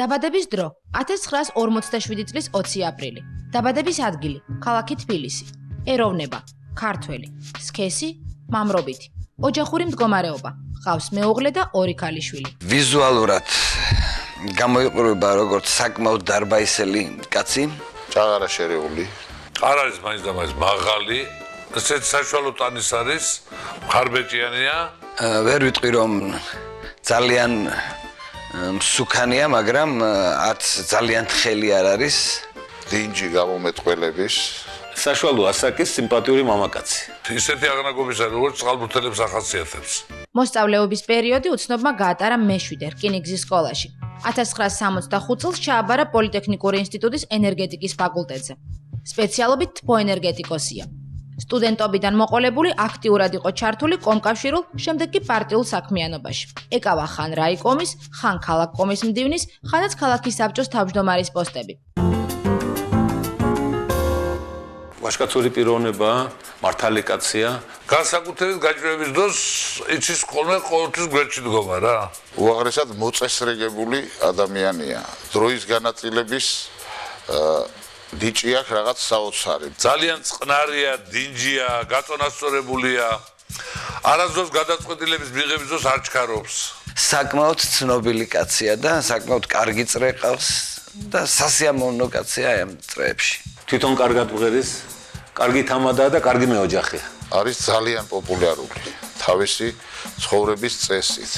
დაბადების დრო 1947 წლის 20 აპრილი. დაბადების ადგილი ქალაქი თბილისი. ეროვნება ქართველი. სქესი მამრობითი. ოჯახური მდგომარეობა ჰყავს მეუღლე და 2 ქალიშვილი. ვიზუალურად გამოიყურება როგორც საკმაოდ დარბაისელი კაცი, ჭაღარა შერეული. არ არის მაინც და მაინც მაღალი, ესეც საშუალო ტანის არის, ხარბეჭიანია. ვერ ვიტყვი რომ ძალიან მსუქანია, მაგრამ არც ძალიან თხელი არ არის. დინჯი გამომეტყველების. საშუალო ასაკის სიმპათიური მამაკაცი. ისეთი აღნაგობის არის, როგორც წყალბურთელებს ახასიათებს. მოსწავლეობის პერიოდი უცნობმა გაატარა მე-7 რკინიგზის სკოლაში. 1965 წელს ჩააბარა პოლიტექნიკური ინსტიტუტის ენერგეტიკის ფაკულტეტზე. სპეციალობით თბოენერგეტიკოსია. სტუდენტობიდან მოყოლებული აქტიურად იყო ჩართული კომკავშირულ, შემდეგ კი პარტიულ საქმიანობაში. ეკავა ხან რაიკომის, ხან ქალაქკომის მდივნის, ხანაც ქალაქის საბჭოს თავმჯდომარის პოსტები. ვაჟკაცური პიროვნება, მართალი კაცია. განსაკუთრებით გაჭირვების დროს იცის ხოლმე ყოველთვის გვერდში დგომა რა. უაღრესად მოწესრიგებული ადამიანია. დროის განაწილების დიჭი აქვს რაღაც საოცარი. ძალიან წყნარია, დინჯია, გაწონასწორებულია. არასდროს გადაწყვეტილების მიღების დროს არ ჩქარობს. საკმაოდ ცნობილი კაცია და საკმაოდ კარგი წრე ყავს და სასიამოვნო კაცია ამ წრეებში. თვითონ კარგად მღერის, კარგი თამადაა და კარგი მეოჯახია. არის ძალიან პოპულარული თავისი ცხოვრების წესით,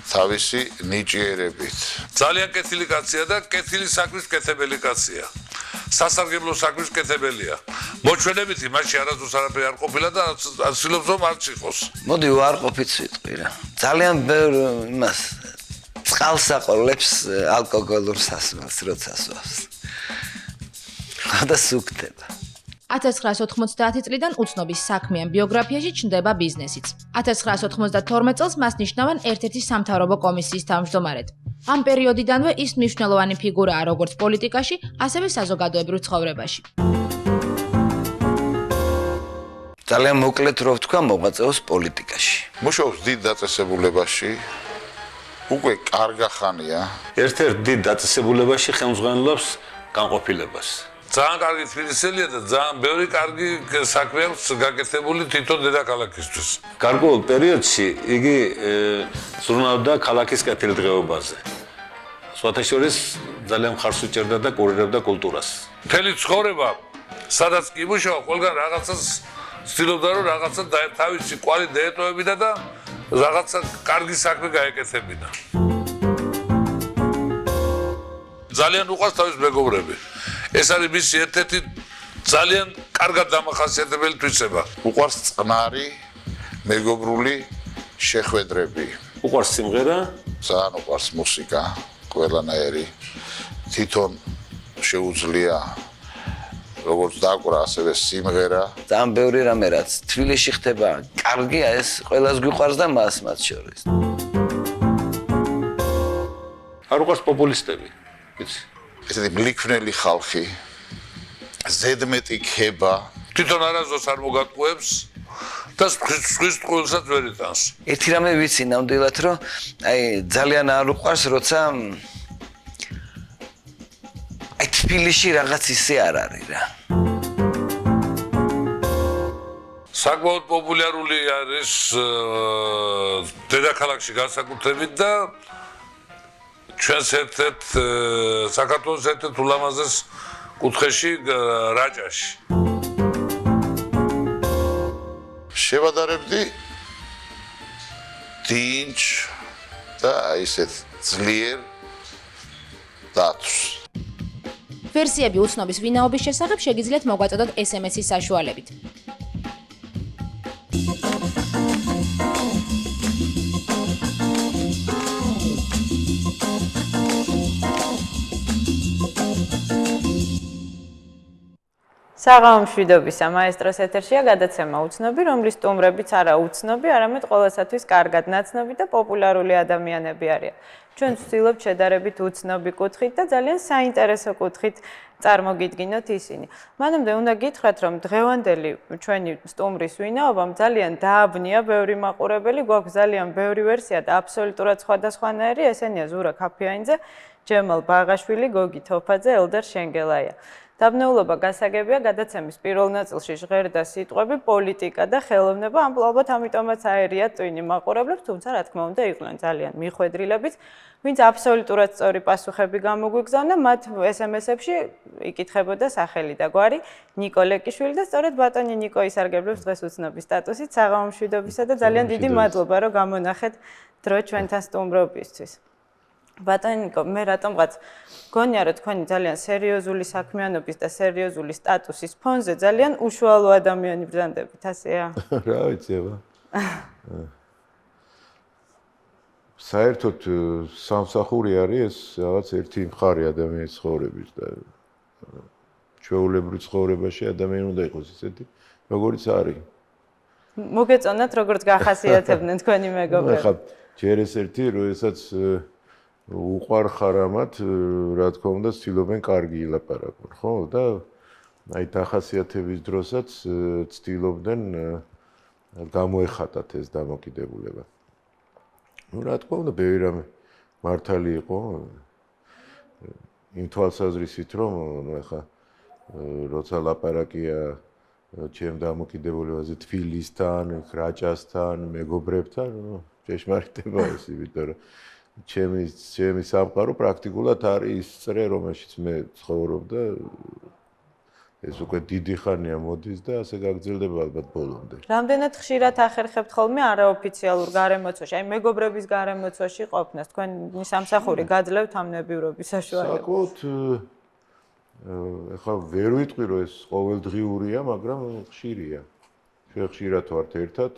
თავისი ნიჭიერებით. ძალიან კეთილი კაცია და კეთილი საქმის კეთებელი კაცია. სასარგებლო საქმის კეთებელია. მოჩვენებითი მასში არასდროს არაფერი არ ყოფილა და ცდილობს რომ არც იყოს. მოდი უარყოფით ვიტყვი რა. ძალიან ბევრ იმას წყალს აყოლებს ალკოგოლურ სასმელს, როცა სვავს. და სუქდება. 1990 წლიდან უცნობის საქმიან ბიოგრაფიაში ჩნდება ბიზნესიც. 1992 წელს მას ნიშნავენ ერთ-ერთი სამთავრობო კომისიის თავმჯდომარედ. ამ პერიოდიდანვე ის მნიშვნელოვანი ფიგურაა როგორც პოლიტიკაში, ასევე საზოგადოებრივ ცხოვრებაში. ძალიან მოკლედ რო ვთქვა, მოღვაწეობს პოლიტიკაში. მუშაობს დიდ დაწესებულებაში. უკვე კარგა ხანია. ერთ-ერთ დიდ დაწესებულებაში ხელმძღვანელობს განყოფილებას. ძალიან კარგი თბილისელია და ძალიან ბევრი კარგი საქმე აქვს გაკეთებული თვითონ დედაქალაქისთვის. გარკვეულ პერიოდში იგი ზრუნავდა ქალაქის კეთილდღეობაზე. სხვათა შორის ძალიან მხარს უჭერდა და კურირებდა კულტურას. მთელი ცხოვრება, სადაც კი იმუშავა, ყველგან რაღაცას ცდილობდა რომ რაღაცა თავისი კვალი დაეტოვებინა და რაღაცა კარგი საქმე გაეკეთებინა. ძალიან უყვარს თავის მეგობრები. ეს არის მისი ერთ-ერთი ძალიან კარგად დამახასიათებელი თვისება. უყვარს წყნარი მეგობრული შეხვედრები. უყვარს სიმღერა, ძალიან უყვარს მუსიკა, ყველანაირი. თვითონ შეუძლია როგორც დაკვრა, ასევე სიმღერა. ძალიან ბევრი რამე რაც თბილისში ხდება, კარგია, ეს ყველას გვიყვარს და მას მათ შორის. არ უყვარს პოპულისტები, ვიცი. ესეთი მლიქვნელი ხალხი, ზედმეტი ქება. თვითონ არასდროს არ მოგატყუებს და სხვის ტყუილსაც ვერ იტანს. ერთი რამე ვიცი ნამდვილად, რომ ძალიან არ უყვარს, როცა თბილისში რაღაც ისე არ არის რა. საკმაოდ პოპულარული არის დედაქალაქში განსაკუთრებით და ჩვენს ერთ-ერთ საქართველოს ერთ-ერთ ულამაზეს კუთხეში რაჭაში. შევადარებდი დინჯ და ისეთ ძლიერ დათვს. ვერსიები უცნობის ვინაობის შესახებ შეგიძლიათ მოგვაწოდოთ SMS-ის საშუალებით. საღამო მშვიდობისა, მაესტროს ეთერშია გადაცემა უცნობი, რომლის სტუმრებიც არა უცნობი, არამედ ყოველსათვის კარგად ნაცნობი და პოპულარული ადამიანები არიან. ჩვენ ვცდილობთ შედარებით უცნობი კუთხით და ძალიან საინტერესო კუთხით წარმოგიდგინოთ ისინი. მანამდე უნდა გითხრათ, რომ დღევანდელი ჩვენი სტუმრის ვინაობამ ძალიან დააბნია ბევრი მაყურებელი, გვაქვს ძალიან ბევრი ვერსია და აბსოლუტურად სხვადასხვანაირი, ესენია ზურა ქაფიანიძე, ჯემალ ბაღაშვილი, გოგი თოფაძე, ელდარ შენგელაია. დაბნეულობა გასაგებია, გადაცემის პირველ ნაწილში ჟღერდა სიტყვები პოლიტიკა და ხელოვნება, ალბათ ამიტომაც აერია ტვინი მაყურებლებს, თუმცა რა თქმა უნდა იყვნენ ძალიან მიხვედრილებიც, ვინც აბსოლუტურად სწორი პასუხები გამოგვიგზავნა, მათ SMS-ებში იკითხებოდა სახელი და გვარი ნიკო ლეკიშვილი და სწორედ ბატონი ნიკო ისარგებლებს დღეს უცნობის სტატუსით საღამო მშვიდობისა და ძალიან დიდი მადლობა, რომ გამონახეთ დრო ჩვენთან სტუმრობისთვის. ბატონი ნიკო, მე რატომღაც გონია, რომ თქვენი ძალიან სერიოზული საქმიანობის და სერიოზული სტატუსის ფონზე ძალიან უშუალო ადამიანი ბრძანდებით, ასეა? რა ვიცი, აბა. საერთოდ სამსახური არის ეს რაღაც ერთი მხარე ადამიანის ცხოვრების და ჩვეულებრივ ცხოვრებაში ადამიანი უნდა იყოს ისეთი, როგორიც არის. მოგეწონათ, როგორც გახასიათებდნენ თქვენი მეგობრები. ახლა ჯერ ეს ერთი, როდესაც უყვარხარ ამათ, რა თქმა უნდა, ცდილობენ კარგი ილაპარაკონ, ხო? და აი დახასიათების დროსაც ცდილობდნენ გამოეხატათ ეს დამოკიდებულება. ну, რა თქმა უნდა, ბევრი რამე მართალი იყო იმ თვალსაზრისით, რომ ну, ახლა როცა ლაპარაკია ჩემ დამოკიდებულებაზე თბილისთან, რაჭასთან, მეგობრებთან, ну, ჭეშმარიტება ეს, იმიტომ რომ ჩემი სამყარო პრაქტიკულად არის ის წრე, რომელშიც მე ცხოვრობ და ეს უკვე დიდი ხანია მოდის და ასე გაგრძელდება ალბათ ბოლომდე. რამდენად ხშირად ახერხებთ ხოლმე არაოფიციალურ გარემოცვაში, აი მეგობრების გარემოცვაში ყოფნას, თქვენი სამსახური გაძლევთ ამ ნებივრობის საშუალებას? საკუთ ახლა ვერ ვიტყვი, რომ ეს ყოველდღიურია, მაგრამ ხშირია. ჩვენ ხშირად ვართ ერთად,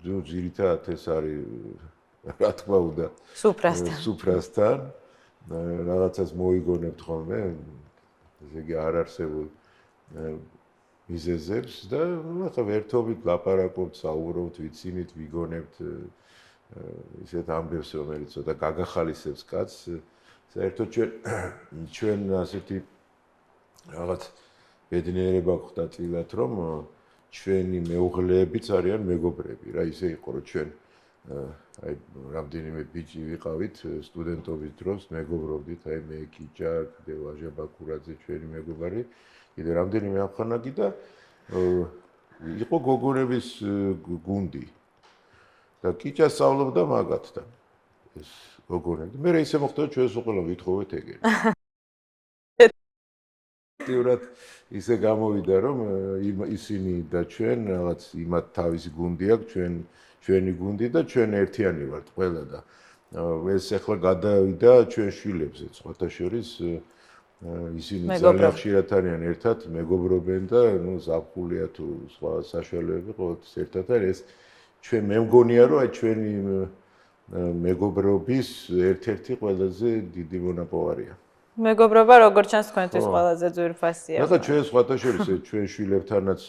ძირითადად ეს არის რა თქმა უნდა სუფრასთან რაღაცას მოიგონებთ ხოლმე ესე იგი არ არსებულ მიზეზებს და ახლა ვერთობით ლაპარაკობთ, საუბრობთ, ვიცინით, ვიგონებთ ისეთ ამბებს, რომელიც ცოტა გაგახალისებს კაცს. საერთოდ ჩვენ ასეთი რაღაც ბედნიერება გვხდა წილად, რომ ჩვენი მეუღლეებიც არიან მეგობრები. რა ისე იყო, რომ ჩვენ აი რამდენიმე ბიჭი ვიყავით სტუდენტობის დროს, მეგობრობდით, აი მე კიჭა, კიდე ვაჟა ბაკურაძე ჩვენი მეგობარი, კიდე რამდენიმე ამხანაგი და იყო გოგონების გუნდი. და კიჭა სწავლობდა მაგათთან. ეს გოგონები. მე ისე მოხდა, ჩვენ სულ ვითხოვეთ ეგრე. აქტიურად ისე გამოვიდა, რომ ისინი და ჩვენ რაღაც იმათ თავისი გუნდი აქვს, ჩვენი გუნდი და ჩვენ ერთიანი ვართ ყველა და ეს ახლა გადავიდა ჩვენ შვილებზეც, სხვათა შორის ისინი ძალიან ხშირად არიან ერთად, მეგობრობენ და ნუ ზაფხულია თუ სხვა საშუალებები ყოველთვის ერთად არის. ეს ჩვენ მე მგონია, რომ აი ჩვენი მეგობრობის ერთ-ერთი ყველაზე დიდი მონაპოვარია. მეგობრობა როგორც ჩანს თქვენთვის ყველაზე ძვირფასია. ახლა ჩვენ სხვათა შორის ჩვენ შვილებთანაც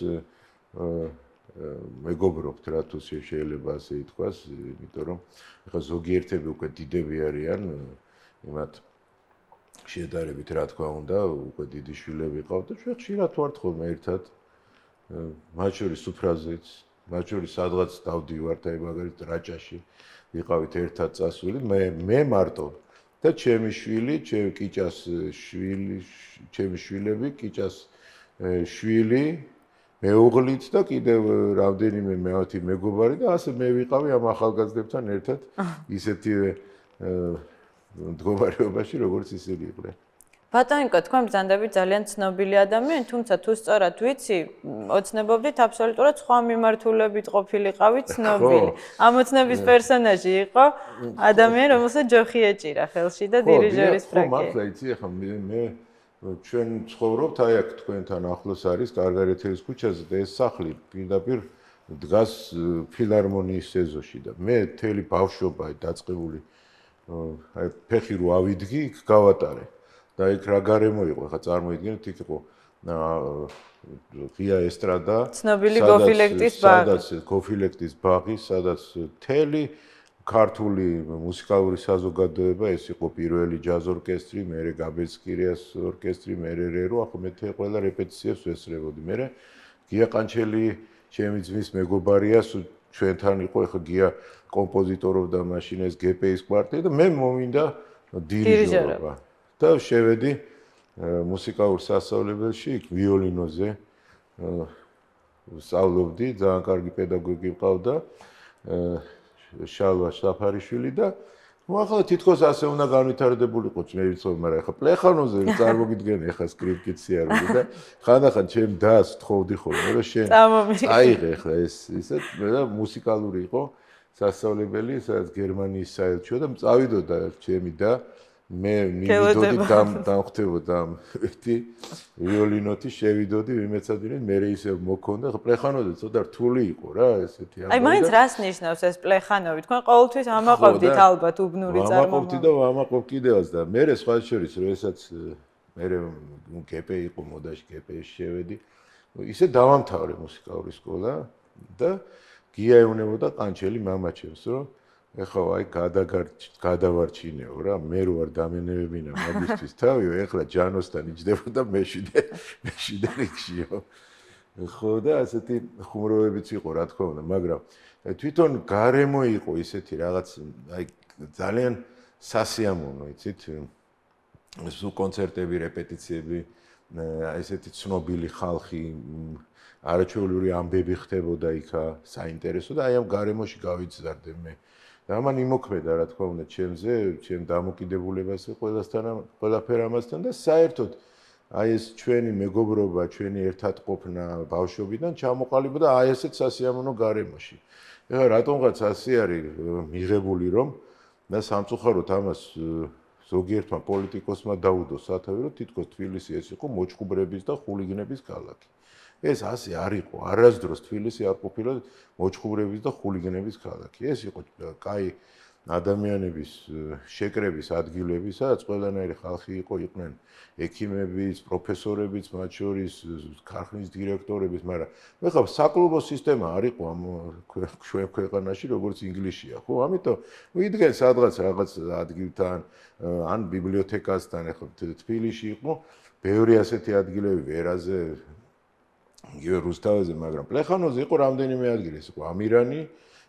მეგობრობთ რა თუ შეიძლება ასე ითქვას, იმიტომ რომ ახლა ზოგიერთები უკვე დიდები არიან, იმათ შედარებით რა თქმა უნდა, უკვე დიდი შვილები ყავთ და ჩვენ ხშირად ვართ ხოლმე ერთად. მათ შორის სუფრაზეც, მათ შორის სადღაც დავდივართ, აი მაგალითად რაჭაში ვიყავით ერთად წასული, მე მარტო და ჩემი შვილი, კიჭას შვილი, ჩემი შვილები, კიჭას შვილი, მეუღლით და კიდევ რამდენიმე მეათი მეგობარი და ასე მე ვიყავი ამ ახალგაზრდებთან ერთად ისეთივე მდგომარეობაში, როგორც ისინი იყვნენ. ბატონიკო, თქვენ ბრძანდებით ძალიან ცნობილი ადამიანი, თუმცა თუ სწორად ვიცი, ოცნებობდით აბსოლუტურად სხვა მიმართულებით ყოფილიყავით ცნობილი. ამ ოცნების პერსონაჟი იყო ადამიანი, რომელსაც ჯოხი ეჭირა ხელში და დირიჟორის ფრაკი. ხო, მართლა იცი, ახლა მე ჩვენ ცხოვრობთ აი აქ თქვენთან ახლოს არის კარგარეთელის ქუჩაზე და ეს სახლი პირდაპირ დგას ფილარმონიის ეზოში და მე მთელი ბავშვობა დაწყებული აი ფეხი რო ავიდგი, იქ გავატარე. და იქ რა გარემო იყო, ხა წარმოიდგინეთ, იქ იყო ღია ესტრადა, ცნობილი გოფილექტის ბაღი, სადაც გოფილექტის ბაღი, სადაც მთელი ქართული მუსიკალური საზოგადოება, ეს იყო პირველი ჯაზ ორკესტრი, მერე გაბეცკირიას ორკესტრი, მერე რერო, ახლა მე ყველა რეპეტიციებს ვესწრებოდი. მერე გია ყანჩელი, ჩემი ძმის მეგობარია, ჩვენთან იყო, ახლა გია კომპოზიტორობდა მაშინ ეს გპ-ის კვარტეტი და მე მომინდა დირიჟორობა. და შევედი მუსიკალურ სასწავლებელში, იქ ვიოლინოზე სწავლობდი, ძალიან კარგი პედაგოგი მყავდა, შალვა შაფარიშვილი და ახლა თითქოს ასე უნდა განვითარდებულიყო, მე ვიცოდი, მაგრამ ახლა პლეხანოზე წარმოგიდგენი, ახლა სკრიპტიც იარული და ხანდახან ჩემ დას თხოვდი ხოლმე, რომ შენ აიღე ახლა ისეთ და მუსიკალური იყო სასწავლებელი, სადაც გერმანიის საელჩო და წავიდოდა ჩემი და მე მივიდოდი დამხვდებოდა ერთი ვიოლინოთი შევიდოდი ვიმეცადინე მე ისე მოქონდა პლეხანოზე ცოტა რთული იყო რა ესეთი აი მაინც რას ნიშნავს ეს პლეხანოვი თქვენ ყოველთვის ამაყობდით ალბათ უბნური წარმომავლობა ამაყობდი და ამაყობ კიდევაც და მე სხვა შორის როდესაც მე გპ იყო მოდაში გპ-ში შევედი ისე დავამთავრე მუსიკალური სკოლა და გიაევნებოდა ყანჩელი მამაჩემს რომ ეხლა აი გადავარჩინეო რა მე რო არ დამენებებინა მაგისტრის თავიო ეხლა ჯანოსთან იჯდებოდა მეშვიდე რიგშიო ხო და ასეთი ხუმრობებიც იყო რა თქმა უნდა მაგრამ თვითონ გარემო იყო ისეთი რაღაც აი ძალიან სასიამოვნო იცით სულ კონცერტები რეპეტიციები ესეთი ცნობილი ხალხი არაჩვეულური ამბები ხდებოდა იქა საინტერესო და აი ამ გარემოში გავიძარდე მე და ამან იმოქმედა რა თქმა უნდა ჩემზე, ჩემ დამოკიდებულებაზე ყველაფერ ამასთან და საერთოდ აი ეს ჩვენი მეგობრობა, ჩვენი ერთად ყოფნა ბავშვობიდან ჩამოყალიბდა აი ესეთ სასიამოვნო გარემოში. ეხლა რატომღაც ასე არის მიღებული რომ და სამწუხაროდ ამას ზოგიერთმა პოლიტიკოსმა დაუდო სათავე რომ თითქოს თბილისი ეს იყო მოჭყუბრების და ხულიგნების ქალაქი. ეს ასე არ იყო. არასდროს თბილისი არ ყოფილა მოჭყუბრების და ხულიგნების ქალაქი. ეს იყო კაი ადამიანების შეკრების ადგილები, სადაც ყველანაირი ხალხი იყვნენ ექიმებიც, პროფესორებიც, მათ შორის ქარხნის დირექტორებიც, მაგრამ ეხლა საკლუბო სისტემა არ იყო ამ ჩვენ ქვეყანაში, როგორც ინგლისშია, ხო? ამიტომ ვიდგენ სადღაც რაღაც ადგილთან, ან ბიბლიოთეკასთან, ეხლა თბილისში იყო ბევრი ასეთი ადგილები ვერაზე იგივე რუსთავაზე, მაგრამ პლეხანოზე იყო რამდენიმე ადგილი, ეს იყო ამირანი,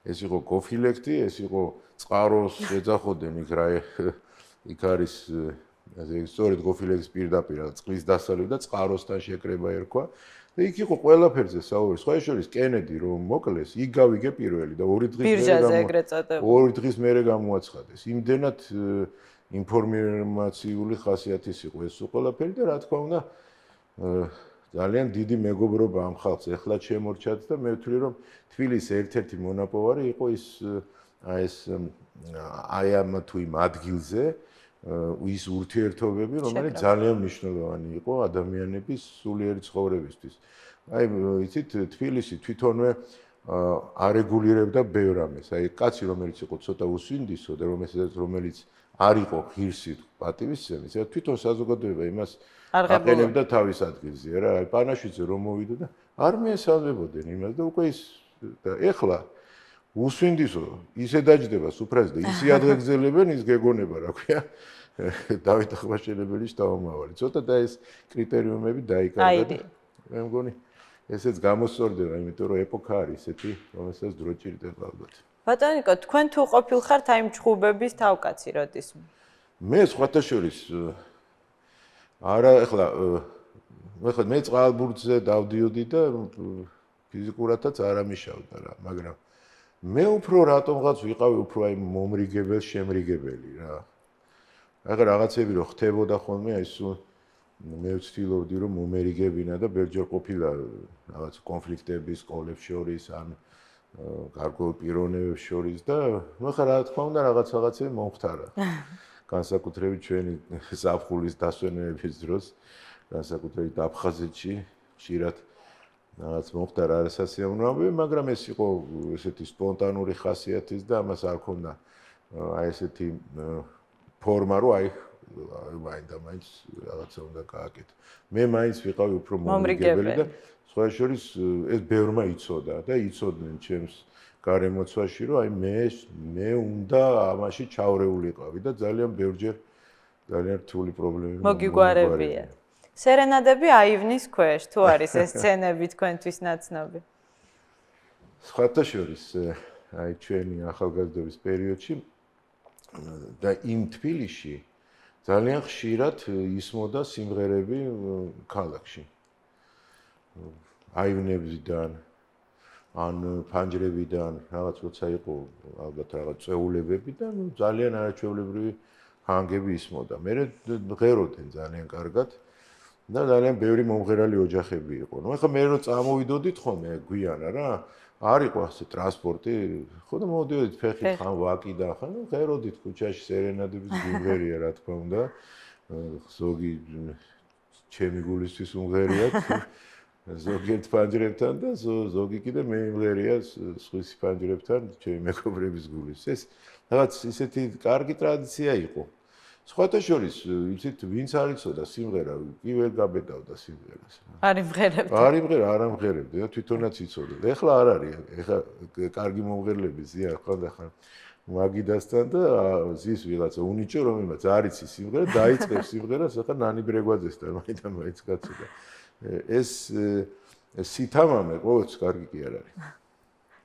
ეს იყო გოფილექტი, ეს იყო წყაროს ეძახოდნენ იქ რა იქ არის სწორედ გოფილექტის პირდაპირ წყლის დასალევი და წყაროსთან შეკრება ერქვა და იქ იყო ყველაფერზე საუბარი, სხვა შორის კენედი რომ მოკლეს, იქ გავიგე პირველი და 2 დღის მერე გამოაცხადეს. იმდენად ინფორმაციული ხასიათის იყო ეს ყველაფერი და რა თქმა უნდა ძალიან დიდი მეგობრობა ამ ხალხს ეხლა შემორჩათ და მე ვთვლი რომ თბილისის ერთ-ერთი მონაპოვარი იყო ის აი ამ თუ იმ ადგილზე ის ურთიერთობები რომელიც ძალიან მნიშვნელოვანი იყო ადამიანების სულიერი ცხოვრებისთვის. აი იცით თბილისი თვითონვე არეგულირებდა ბევრ ამას. აი კაცი რომელიც იყო ცოტა უსვინდისო და რომელიც არ იყო ღირსი პატივისცემის, თვითონ საზოგადოება იმას აყენებდა თავის ადგილზე რა, აი პანაშვიდზე რომ მოვიდა და არ მიესალმებოდნენ იმას და უკვე ის და ეხლა უსვინდისო ისე დაჯდება სუფრაზე და ისე ადღეგზელებენ ის გეგონება რა ქვია დავით ახმაშენებელის თავმავალი. ცოტა და ეს კრიტერიუმები დაიკარგა და მე მგონი ესეც გამოსწორდება, იმიტომ რომ ეპოქა არის ესეთი, რომელსაც დრო ჭირდება ალბათ. ბატონიკო, თქვენ თუ ყოფილხართ აი მჭხუბების თავკაცი როდის? მე სხვათა შორის არა, ეხლა მე წყალბურთზე დავდიოდი და ფიზიკურადაც არ ამიშავდა რა, მაგრამ მე უფრო რატომღაც ვიყავი უფრო აი მომრიგებელ, შემრიგებელი რა. ახლა რაღაცები რო ხდებოდა ხოლმე, აი სულ მე ვცდილობდი რომ მომერიგებინა და ბევრჯერ ყოფილა რაღაც კონფლიქტები სკოლებს შორის, ან გარკვეულ პიროვნებებს შორის და ახლა რა თქმა უნდა რაღაცები მომხდარა. განსაკუთრებით ჩვენი ზაფხულის დასვენების დროს, განსაკუთრებით აფხაზეთში, ხშირად რაღაც მომხდარა არასასიამოვნო ამბები, მაგრამ ეს იყო ესეთი სპონტანური ხასიათის და ამას არ ქონდა აი ესეთი ფორმა, რომ აი მაინც რაღაცა უნდა გააკეთო. მე მაინც ვიყავი უფრო მომრიგებელი და სხვა შორის ეს ბევრმა იცოდა და იცოდნენ ჩემს გარემოცვაში, რომ აი მე უნდა ამაში ჩავრეულიყავი და ძალიან ბევრჯერ ძალიან რთული პრობლემები მოგიგვარებია. სერენადები აივნის ქვეშ, თუ არის ეს სცენები თქვენთვის ნაცნობი? სხვათა შორის აი ჩვენი ახალგაზრდობის პერიოდში და იმ თბილისში ძალიან ხშირად ისმოდა სიმღერები ქალაქში. აივნებიდან ან ფანჯრებიდან, რაღაც როცა იყო ალბათ რაღაც წეულებები და ძალიან არაჩვეულებრივი ჰანგები ისმოდა. მე ღეროდნენ ძალიან კარგად და ძალიან ბევრი მომღერალი ოჯახები იყო. ნუ ახლა მე რო წამოვიდოდით ხოლმე გვიანა რა, არ იყო ასე ტრანსპორტი, ხო და მოვიდოდით ფეხით ხან ვაკიდან ხან ღეროდით ქუჩაში სერენადების გიმღერია რა თქმა უნდა. ზოგი ჩემი გულისთვის უმღერიათ. ზოგიერთ ფანჯრებთან და ზოგი კიდე მეიმღერია სხვისი ფანჯრებთან ჩემი მეგობრების გულის. ეს რაღაც ისეთი კარგი ტრადიცია იყო. სხვათა შორის, იცით, ვინც არ იცოდა სიმღერა, კი ვერ გაბედავდა სიმღერას. არ იმღერებდა. არ ამღერებდა და თვითონაც იცოდა. ეხლა არ არის, ეხლა კარგი მომღერლები ზიან ხანდახან მაგიდასთან და ზის ვიღაცა უნიჭო, რომელმაც არ იცის სიმღერა, დაიწყებს სიმღერას, ახლა ნანი ბრეგვაძესთან მაინც კაცი. ეს სითამამე ყოველთვის კარგი კი არ არის.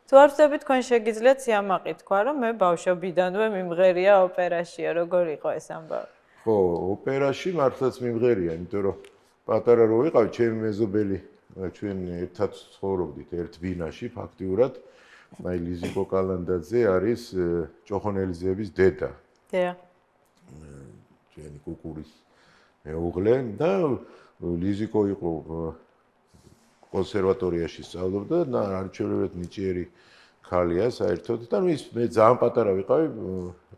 თუ არ ვწდები თქვენ შეგიძლიათ სიამაყი თქვა, რომ მე ბავშვობიდანვე მიმღერია ოპერაშია, როგორ იყო ეს ამბავი? ხო, ოპერაში მართლაც მიმღერია, იმიტომ რომ პატარა რო ვიყავ, ჩემი მეზობელი, ჩვენ ერთად ცხოვრობდით ერთ ბინაში, ფაქტიურად, აი ლიზიკო კალანდაძე არის ჭოხონელიძეების დედა. დიახ. ჩვენი კუკურის მეუღლე და ლიზიკო იყო კონსერვატორიაში სწავლობდა და არჩევლად ნიჭიერი ქალია საერთოდ და მე ძალიან პატარა ვიყავი,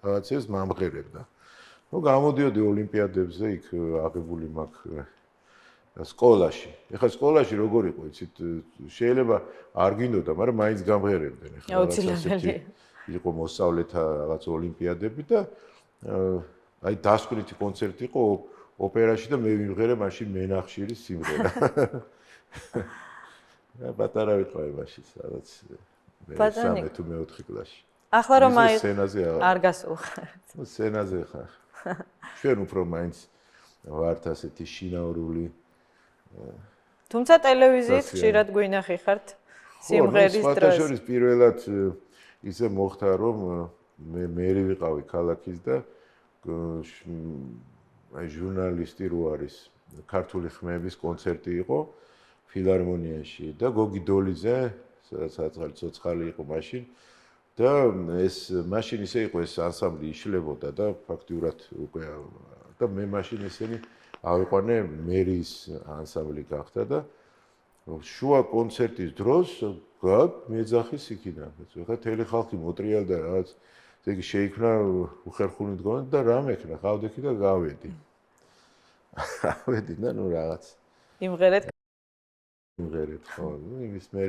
რაღაცებს მამღერებდა. ნუ გამოდიოდი ოლიმპიადებზე იქ აღებული მაქვს სკოლაში. ეხლა სკოლაში როგორ იყო, იცით, შეიძლება არ გინდოდა, მაგრამ მაინც გამღერებდნენ. ეხლა აუცილებელი იყო მოსწავლეთა რაღაც ოლიმპიადები და აი დასკვნითი კონცერტი იყო ოპერაში და მე ვიმღერე მაშინ მენახშირის სიმღერა. პატარა ვიყავი მაშინ, სადაც მე 13 თუ მე-4 კლასში. ახლა რომ აი სცენაზე არ გასულხართ. ნუ სცენაზე ხარ. ჩვენ უფრო მაინც ვართ ასეთი შინაურული. თუმცა ტელევიზიით ხშირად გვინახი ხართ სიმღერის დროს. სხვა შორის პირველად ისე მოხდა რომ მე ვიყავი ქალაქის და აი ჟურნალისტი რო არის ქართული ხმების კონცერტი იყო ფილარმონიაში და გოგი დოლიძე სადაც ცოცხალი იყო მაშინ და ეს მაშინ ისე იყო ეს ანსამბლი იშლებოდა და ფაქტიურად უკვე და მე მაშინ ესენი ავიყვანე მერის ანსამბლი გახდა და შუა კონცერტის დროს მეძახის იქიდან ხა თელი ხალხი მოტრიალდა რაღაც ეგ შეიქმნა უხერხული მდგომა და რა მექნა გავდექი და გავედი. ავედი და ნუ რაღაც იმღერეთ ხო, იმის მე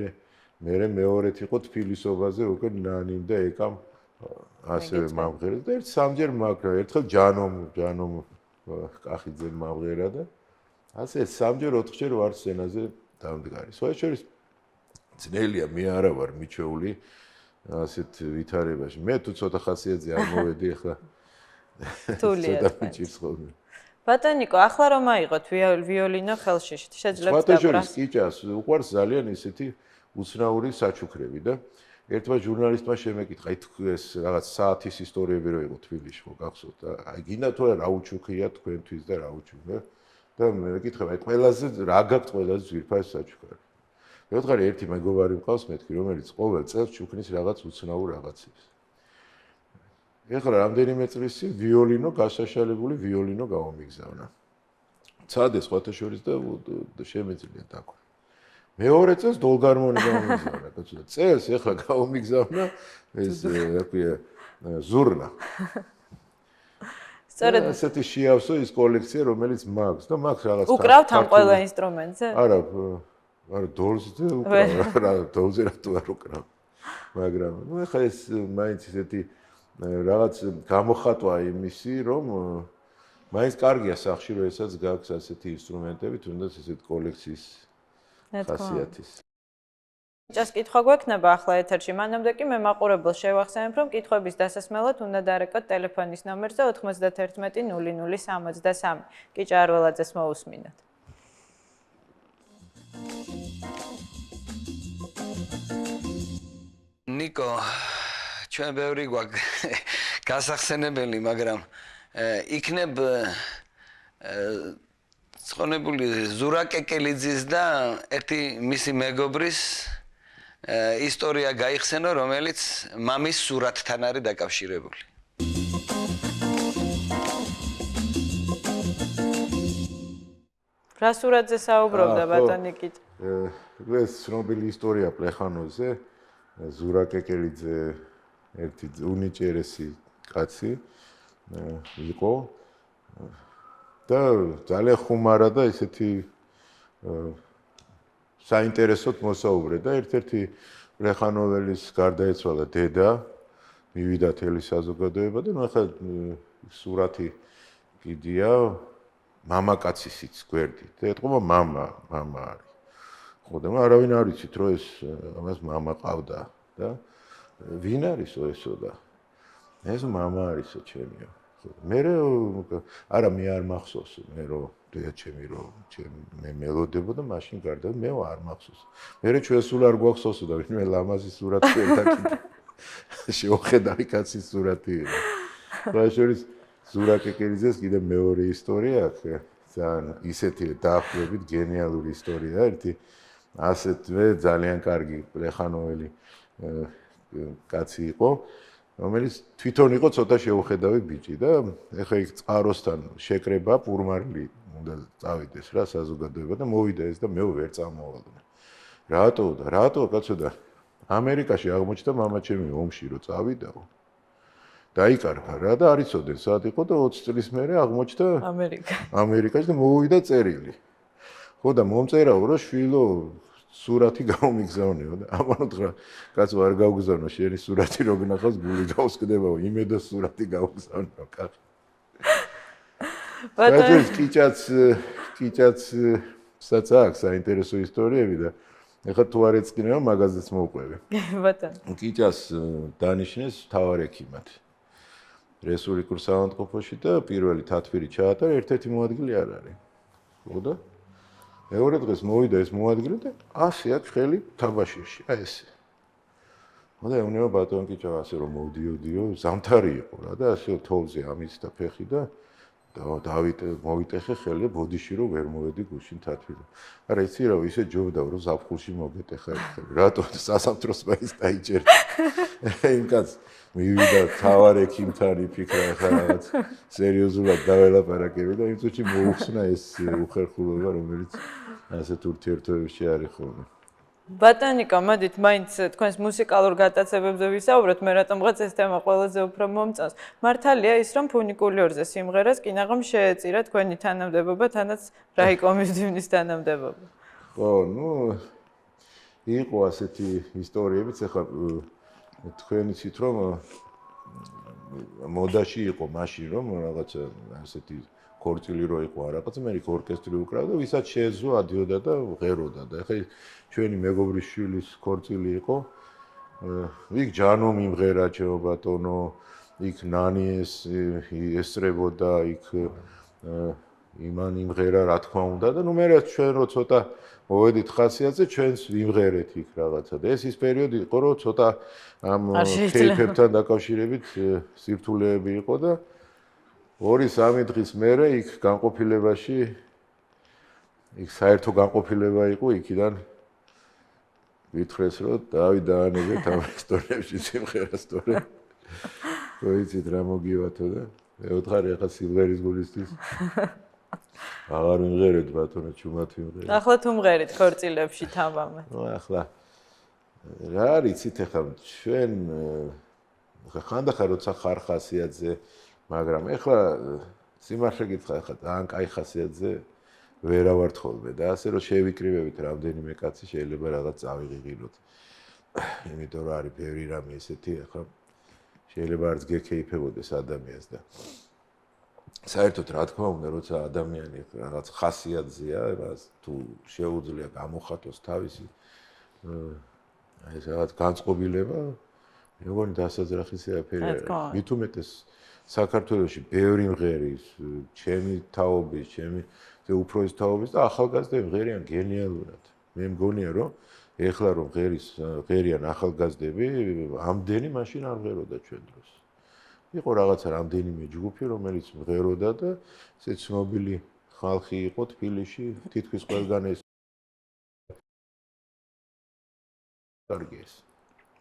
მეორეთ იყო თბილისობაზე უკვე ნანიმ და ეკამ ასევე მამღერეს და ერთ სამჯერ მაგრა ერთხელ ჯანომ კახიძე მამღერა და ასე სამჯერ 4ჯერ ვარ სცენაზე დამდგარი. სხვა შორის ძნელია, მე არა ვარ მიჩეული ასეთ ვითარებაში. მე თუ ცოტა ხასიათზე არ მოვედი ახლა თულია. ბატონიკო, ახლა რომ აიღოთ ვიოლინო ხელში, შეძლებთ და შორის კიჭას უყვარს ძალიან ისეთი უცნაური საჩუქრები და ერთმა ჟურნალისტმა შემეკითხა, ეს რაღაც საათის ისტორიები რო იყო თბილისში, ხო გახსოვთ? აი გინდა თუ რა უჩუქია თქვენთვის და რა უჩუქია და მე მეკითხა, აი ყველაზე რა გაქვთ ყველაზე ძვირფას საჩუქარი? მე ვთქვი, ერთი მეგობარი მყავს მეთქი, რომელიც ყოველ წელს ჩუქნის რაღაც უცნაურ რაღაცებს. ეხლა რამდენიმე წლის წინ ვიოლინო გასაშალებული ვიოლინო გავამიგზავნა. ცადეს სხვათა შორის და შემეძლია დაკვრა. მეორე წელს დოლგარმონი გავამიგზავნა, კაცო. წელს ეხლა გავამიგზავნა ეს რა ქვია ზურნა. სწორედ ესეთი შეავსო ის კოლექცია, რომელიც მაქვს და მაქვს რაღაც უკრავთ ამ ყველა ინსტრუმენტზე? არა, დოლზე უკრავ, რა დოლზე რა თუ არ უკრავ. მაგრამ ნუ ეხლა ეს მაინც ესეთი რაღაც გამოხატვა იმისი, რომ მაინც კარგია სახში, რომ ესაც გაქვს ასეთი ინსტრუმენტები, თუნდაც ესეთ კოლექციის ხასიათის. ჭას კითხვა გვექნება ახლა ეთერში, მანამდე კი მე მაყურებელს შევახსენებ, რომ კითხვების დასასმელად უნდა დარეკოთ ტელეფონის ნომერზე 91 00 63. კიჭა არველაძეს მოусმინოთ. ნიკო, ჩვენ ბევრი გვაქვს გასახსენებელი, მაგრამ იქნებ ცხონებული ზურა კეკელიძის და ერთი მისი მეგობრის ისტორია გაიხსენო, რომელიც მამის სურათთან არის დაკავშირებული. რა სურათზე საუბრობდა ბატონი კიჭა? ეს ცნობილი ისტორია პლეხანოზე, ზურა კეკელიძე ერთი უნიჭერესი კაცი იყო და ძალიან ხუმარა და ესეთი საინტერესოდ მოსაუბრე და ერთ-ერთი პლეხანოველის გარდაეცვალა დედა, მივიდა თელი საზოგადოება და ნუ ახლა სურათი კიდია მამაკაცისიც გვერდით. და ეთყობა მამა არის. ხო და არავინ არ იცით რომ ეს ამას მამა ყავდა და ვინ არისო ესო და ეს მამა არისო ჩემიო. მე არა მე არ მახსოვს მე რომ დედა ჩემი რომ მე მელოდებოდა მაშინ გარდა მე არ მახსოვს. მე ჩვენ სულ არ გვახსოვსო და ვინმე ლამაზი სურათი ერთაკი შეუხედავი კაცის სურათი. რა შორის ზურა კეკელიძეს კიდე მეორე ისტორია აქვს. ძალიან ისეთი დაახლოებით გენიალური ისტორია. ერთი ასეთვე ძალიან კარგი პლეხანოველი კაცი იყო, რომელიც თვითონ იყო ცოტა შეუხედავი ბიჭი და ეხა იქ წყაროსთან შეკრება პურმარილი უნდა წავიდეს რა საზოგადოება და მოვიდა ეს და მე ვერ წამოვალდნე. რატო კაცო და ამერიკაში აღმოჩნდა მამა ჩემი ომში რომ წავიდაო. დაიკარგა რა და არ იცოდნენ სად იყო და 20 წლის მერე აღმოჩნდა ამერიკაში და მოვიდა წერილი. ხო და მომწერაო რომ შვილო სურათი გამომიგზავნეო და ამანოთ რა კაცო არ გავგზავნო შენი სურათი რო გნახავს გული გავსკდებაო იმედოს სურათი გავგზავნო კაცო. ბატონო კიჭაც საერთოდ საინტერესო ისტორიები და ეხლა თუ არ ეწყინება მაგაზეც მოვყვები. ბატონო კიჭას დანიშნეს მთავარ ექიმად რესპუბლიკურ საავადმყოფოში და პირველი თათბირი ჩაატარა, ერთ-ერთი მოადგილე არ არის. ხო და მეორე დღეს მოვიდა ეს მოადგილე და 100 აქვს ხელი თაბაშირში, აი ესე. ხო და ეუბნება ბატონ კიჭა ასე რომ მოვდიოდიო, ზამთარი იყო რა და ასე თოვლზე ამის და ფეხი და მოვიტეხე ხელი ბოდიში რომ ვერ მოვედი გუშინ თათბირი. არა იცი რა ისე ჯობდა რომ ზაფხულში მოგეტეხა ხელი. რატო სასამთროს მაინც დაიჭერდა. იმ კაცს მივიდა თავარ ექიმთან იფიქრა ხა რაღაც სერიოზულად დაველაპარაკები და იმ წუთში მოუხსნა ეს უხერხულობა რომელიც ასეთ ურთიერთობებში არის ხოლმე. ბატონიკო, მოდით მაინც თქვენს მუსიკალურ გატაცებებზე ვისაუბროთ, მე რატომღაც ეს თემა ყველაზე უფრო მომწონს. მართალია ის, რომ ფუნიკულიორზე სიმღერას კინაღამ შეეწირა თქვენი თანამდებობა, თანაც რაიკომის დივნის თანამდებობა. ხო, ნუ იყო ასეთი ისტორიებიც, ახლა თქვენ იცით რომ მოდაში იყო მაშინ რომ რაღაც ასეთი ქორწილი რო იყო რაღაც მე ორკესტრი უკრავდა ვისაც შეეძლო ადიოდა და ღეროდა და ეხლა ჩვენი მეგობრის შვილის ქორწილი იყო იქ ჯანო მიმღერა ჩემო ბატონო იქ ნანი ესწრებოდა იქ იმან იმღერა რა თქმა უნდა და ნუ მე ჩვენ რო ცოტა მოვედით ხასიათზე ჩვენს ვიმღერეთ იქ რაღაცა და ეს ის პერიოდი იყო რომ ცოტა ამ кейფებთან დაკავშირებით სირთულეები იყო და 2-3 დღის მერე იქ განყოფილებაში იქ საერთო განყოფილება იყო იქიდან ვითხრეს რომ დავით დაანებეთ ამ ისტორიებში სიმღერას თორე ვიცით რა მოგივათო და მეუთხარი ახლა სიმღერის გულისთვის აღარ ვიმღერეთ ბატონო ჩუმად ვიმღერეთ ახლა თუ მღერით ქორწილებში თამამად ნუ ახლა რა არიცით ახლა ჩვენ ხანდახან როცა ხარ ხასიათზე მაგრამ ახლა სიმართლე გითხრა ახლა ძალიან კაი ხასიათზე ვერა ვარ ხოლმე და ასე რომ შევიკრიბებით რამდენიმე კაცი შეიძლება რაღაც წავიღიღინოთ იმიტომ რომ არის ბევრი რამე ესეთი ახლა შეიძლება არც გეკეიფებოდეს ადამიანს და საერთოდ რა თქმა უნდა როცა ადამიანი რაღაც ხასიათზეა რაღაც თუ შეუძლია გამოხატოს თავისი ეს რაღაც განწყობილება მეგონი დასაძრახისაფერი არის მით უმეტეს საქართველოში ბევრი მღერის ჩემი თაობის ჩემი უფროის თაობის და ახალგაზრდები მღერიან გენიალურად მე მგონია რომ ეხლა რომ ღერიან ახალგაზრდები ამდენი მაშინ არ მღეროდა ჩვენ დროს იყო რაღაცა რამდენიმე ჯგუფი, რომელიც მღეროდა და ესე ცნობილი ხალხი იყო თბილისში, თითქმის ყველგან ეს კარგი ეს.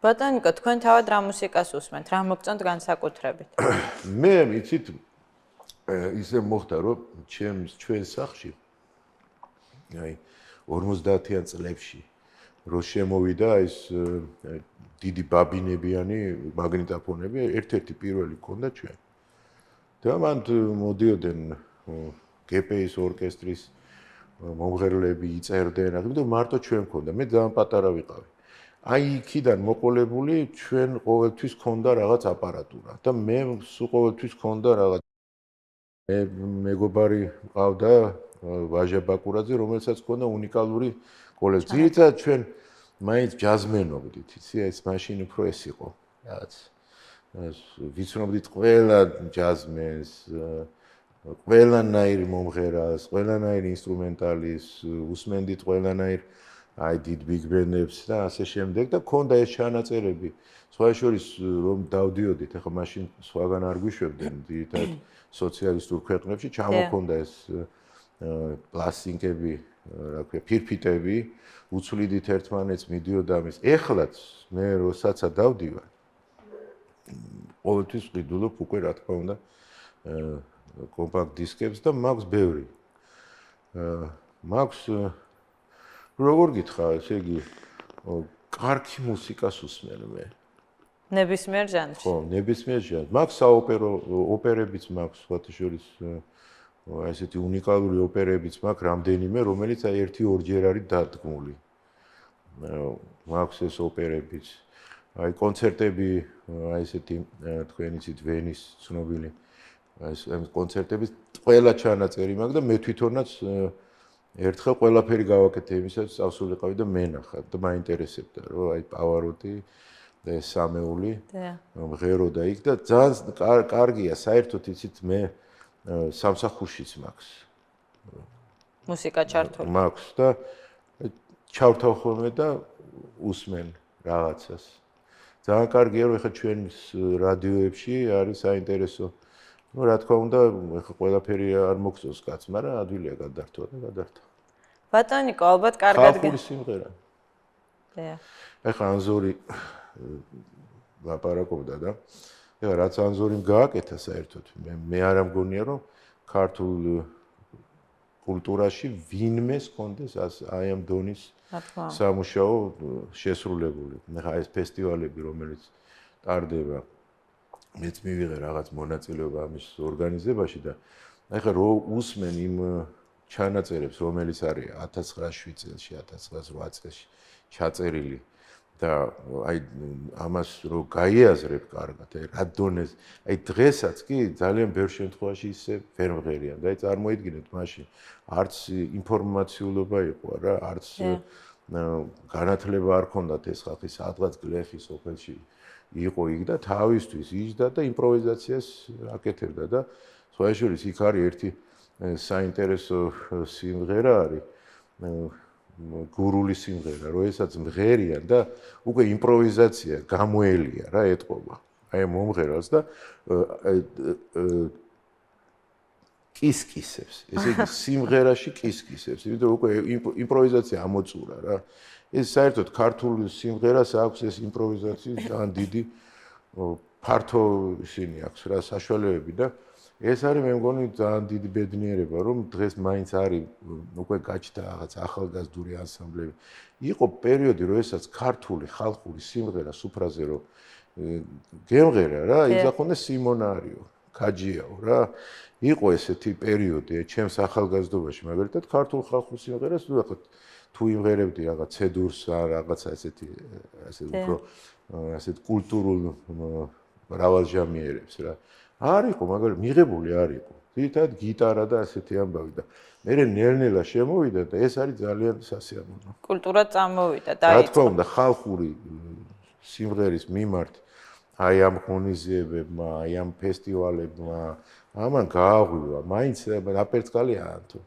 ბატონიკო, თქვენ თავად რა მუსიკას უსმენთ? რა მოგწონთ განსაკუთრებით? მე იცით ისე მოხდა რომ ჩვენ სახლში აი 50-იან წლებში რო შემოვიდა ეს დიდი ბაბინებიანი მაგნიტოფონები, ერთ-ერთი პირველი ქონდა ჩვენ. და მან მოდიოდნენ გპ-ის ორკესტრის მომღერლები იწერდნენ, მაგრამ მარტო ჩვენ ქონდა. მე ძალიან პატარა ვიყავი. აი იქიდან მოყოლებული ჩვენ ყოველთვის ქონდა რაღაც აპარატურა და მე სულ ყოველთვის ქონდა რაღაც მეგობარი მყავდა ვაჟა ბაკურაძე, რომელსაც ქონდა უნიკალური კოლექცია. ძირითადად ჩვენ მაინც ჯაზმენობდით, იცი, ეს მაშინ უფრო ეს იყო რაღაც. ვიცნობდით ყველა ჯაზმენს, ყველანაირ მომღერალს, ყველანაირ ინსტრუმენტალის, უსმენდით ყველანაირ აი დიდ ბიგ ბენდებს და ასე შემდეგ და ქონდა ეს ჩანაწერები. სხვა შორის რომ დავდიოდით, ახლა მაშინ სხვაგან არ გვიშვებდნენ, ძირითადად სოციალისტურ ქვეყნებში ჩამოქონდა ეს პლასტინკები, რა ქვია, ფირფიტები, უცვლიდით ერთმანეთს, მიდიოდა ამის. ეხლაც მე როდესაც დავდივარ, ყოველთვის ვყიდულობ უკვე რა თქმა უნდა კომპაქტ დისკებს და მაქვს ბევრი. მაქვს როგორ გითხრა, ესე იგი კარგი მუსიკას უსმენ მე. ნებისმიერ ჟანრში. ხო, ნებისმიერ ჟანრში. მაქვს საოპერო ოპერებიც მაქვს, სხვათა შორის აი ესეთი უნიკალური ოპერებიც მაქვს რამდენიმე, რომელიც აი 1-2 არის დადგმული. მაქვს ეს ოპერებიც. აი კონცერტები, აი ესეთი თქვენ იცით ვენის ცნობილი ეს კონცერტების ყველა ჩანაწერი მაქვს და მე თვითონაც ერთხელ ყველაფერი გავაკეთე იმისაც წავსულიყავი და მენახა და მაინტერესებდა რომ აი პავაროტი და ეს სამეული მღეროდა იქ და ძალიან კარგია საერთოდ იცით მე სამსახურშიც მაქვს მუსიკა ჩართული მაქვს და ჩავთავ ხოლმე და უსმენ რაღაცას ძალიან კარგია რომ ეხლა ჩვენ რადიოებში არის საინტერესო ну რა თქმა უნდა ეხლა ყველაფერი არ მოგწონს კაც მაგრამ ადვილია გადართვა და გადართა ბატონიკო ალბათ კარგად ხალხური სიმღერა დიახ ეხლა ანზორი ლაპარაკობდა და ეხლა რაც ანზორიმ გააკეთა საერთოდ მე არ ამგონია რომ ქართულ კულტურაში ვინმეს კონდეს აი ამ დონის სამუშაო შესრულებული ეხლა ეს ფესტივალები რომელიც ტარდება მეც მივიღე რაღაც მონაწილეობა ამის ორგანიზებაში და ეხლა რო უსმენ იმ ჩანაწერებს რომელიც არის 1907 წელში 1908 წელში ჩაწერილი და აი ამას რო გაიაზრებ კარგად აი რა დონეს აი დღესაც კი ძალიან ბევრ შემთხვევაში ისე ვერ მღერიან და აი წარმოიდგინეთ მაშინ არც ინფორმაციულობა იყო რა არც განათლება არ ქონდათ ეს ხალხი სადღაც გლეხის ოფელში იყო იქ და თავისთვის იჯდა და იმპროვიზაციას აკეთებდა და სხვა შორის იქ არის ერთი საინტერესო სიმღერა არის გურული სიმღერა, როდესაც მღერიან და უკვე იმპროვიზაცია გამოელია რა ეთყობა. აი მომღერალს და კისკისებს. ესე იგი სიმღერაში კისკისებს, იმიტომ რომ უკვე იმპროვიზაცია ამოწურა რა. ეს საერთოდ ქართულ სიმღერას აქვს ეს იმპროვიზაციის ძალიან დიდი ფართო ისინი აქვს რა საშუალებები და ეს არის მე მგონი ძალიან დიდი ბედნიერება რომ დღეს მაინც არის უკვე გაჩნდა რაღაც ახალგაზრდული ანსამბლები. იყო პერიოდი როდესაც ქართული ხალხური სიმღერა სუფრაზე რომ გემღერა რა იზახონდა სიმონარიო, ქაჯიაო რა. იყო ესეთი პერიოდი ჩემს ახალგაზრდობაში მაგალითად ქართულ ხალხურ სიმღერას თუ იმღერებდი რაღაც ცედურს რაღაცა ესეთი უფრო ასეთ კულტურულ მრავალჟამიერებს რა. არ იყო, მაგრამ მიღებული არ იყო. თითქოს გიტარა და ასეთი ამბავი და მე ნელ-ნელა შემოვიდა და ეს არის ძალიან სასიამოვნო. კულტურა წამოვიდა და რა თქმა უნდა, ხალხური სიმღერის მიმართ აი ამ ღონისძიებებმა, აი ამ ფესტივალებმა, ამან გააღვივა, მაინც აპერწკალია თუ.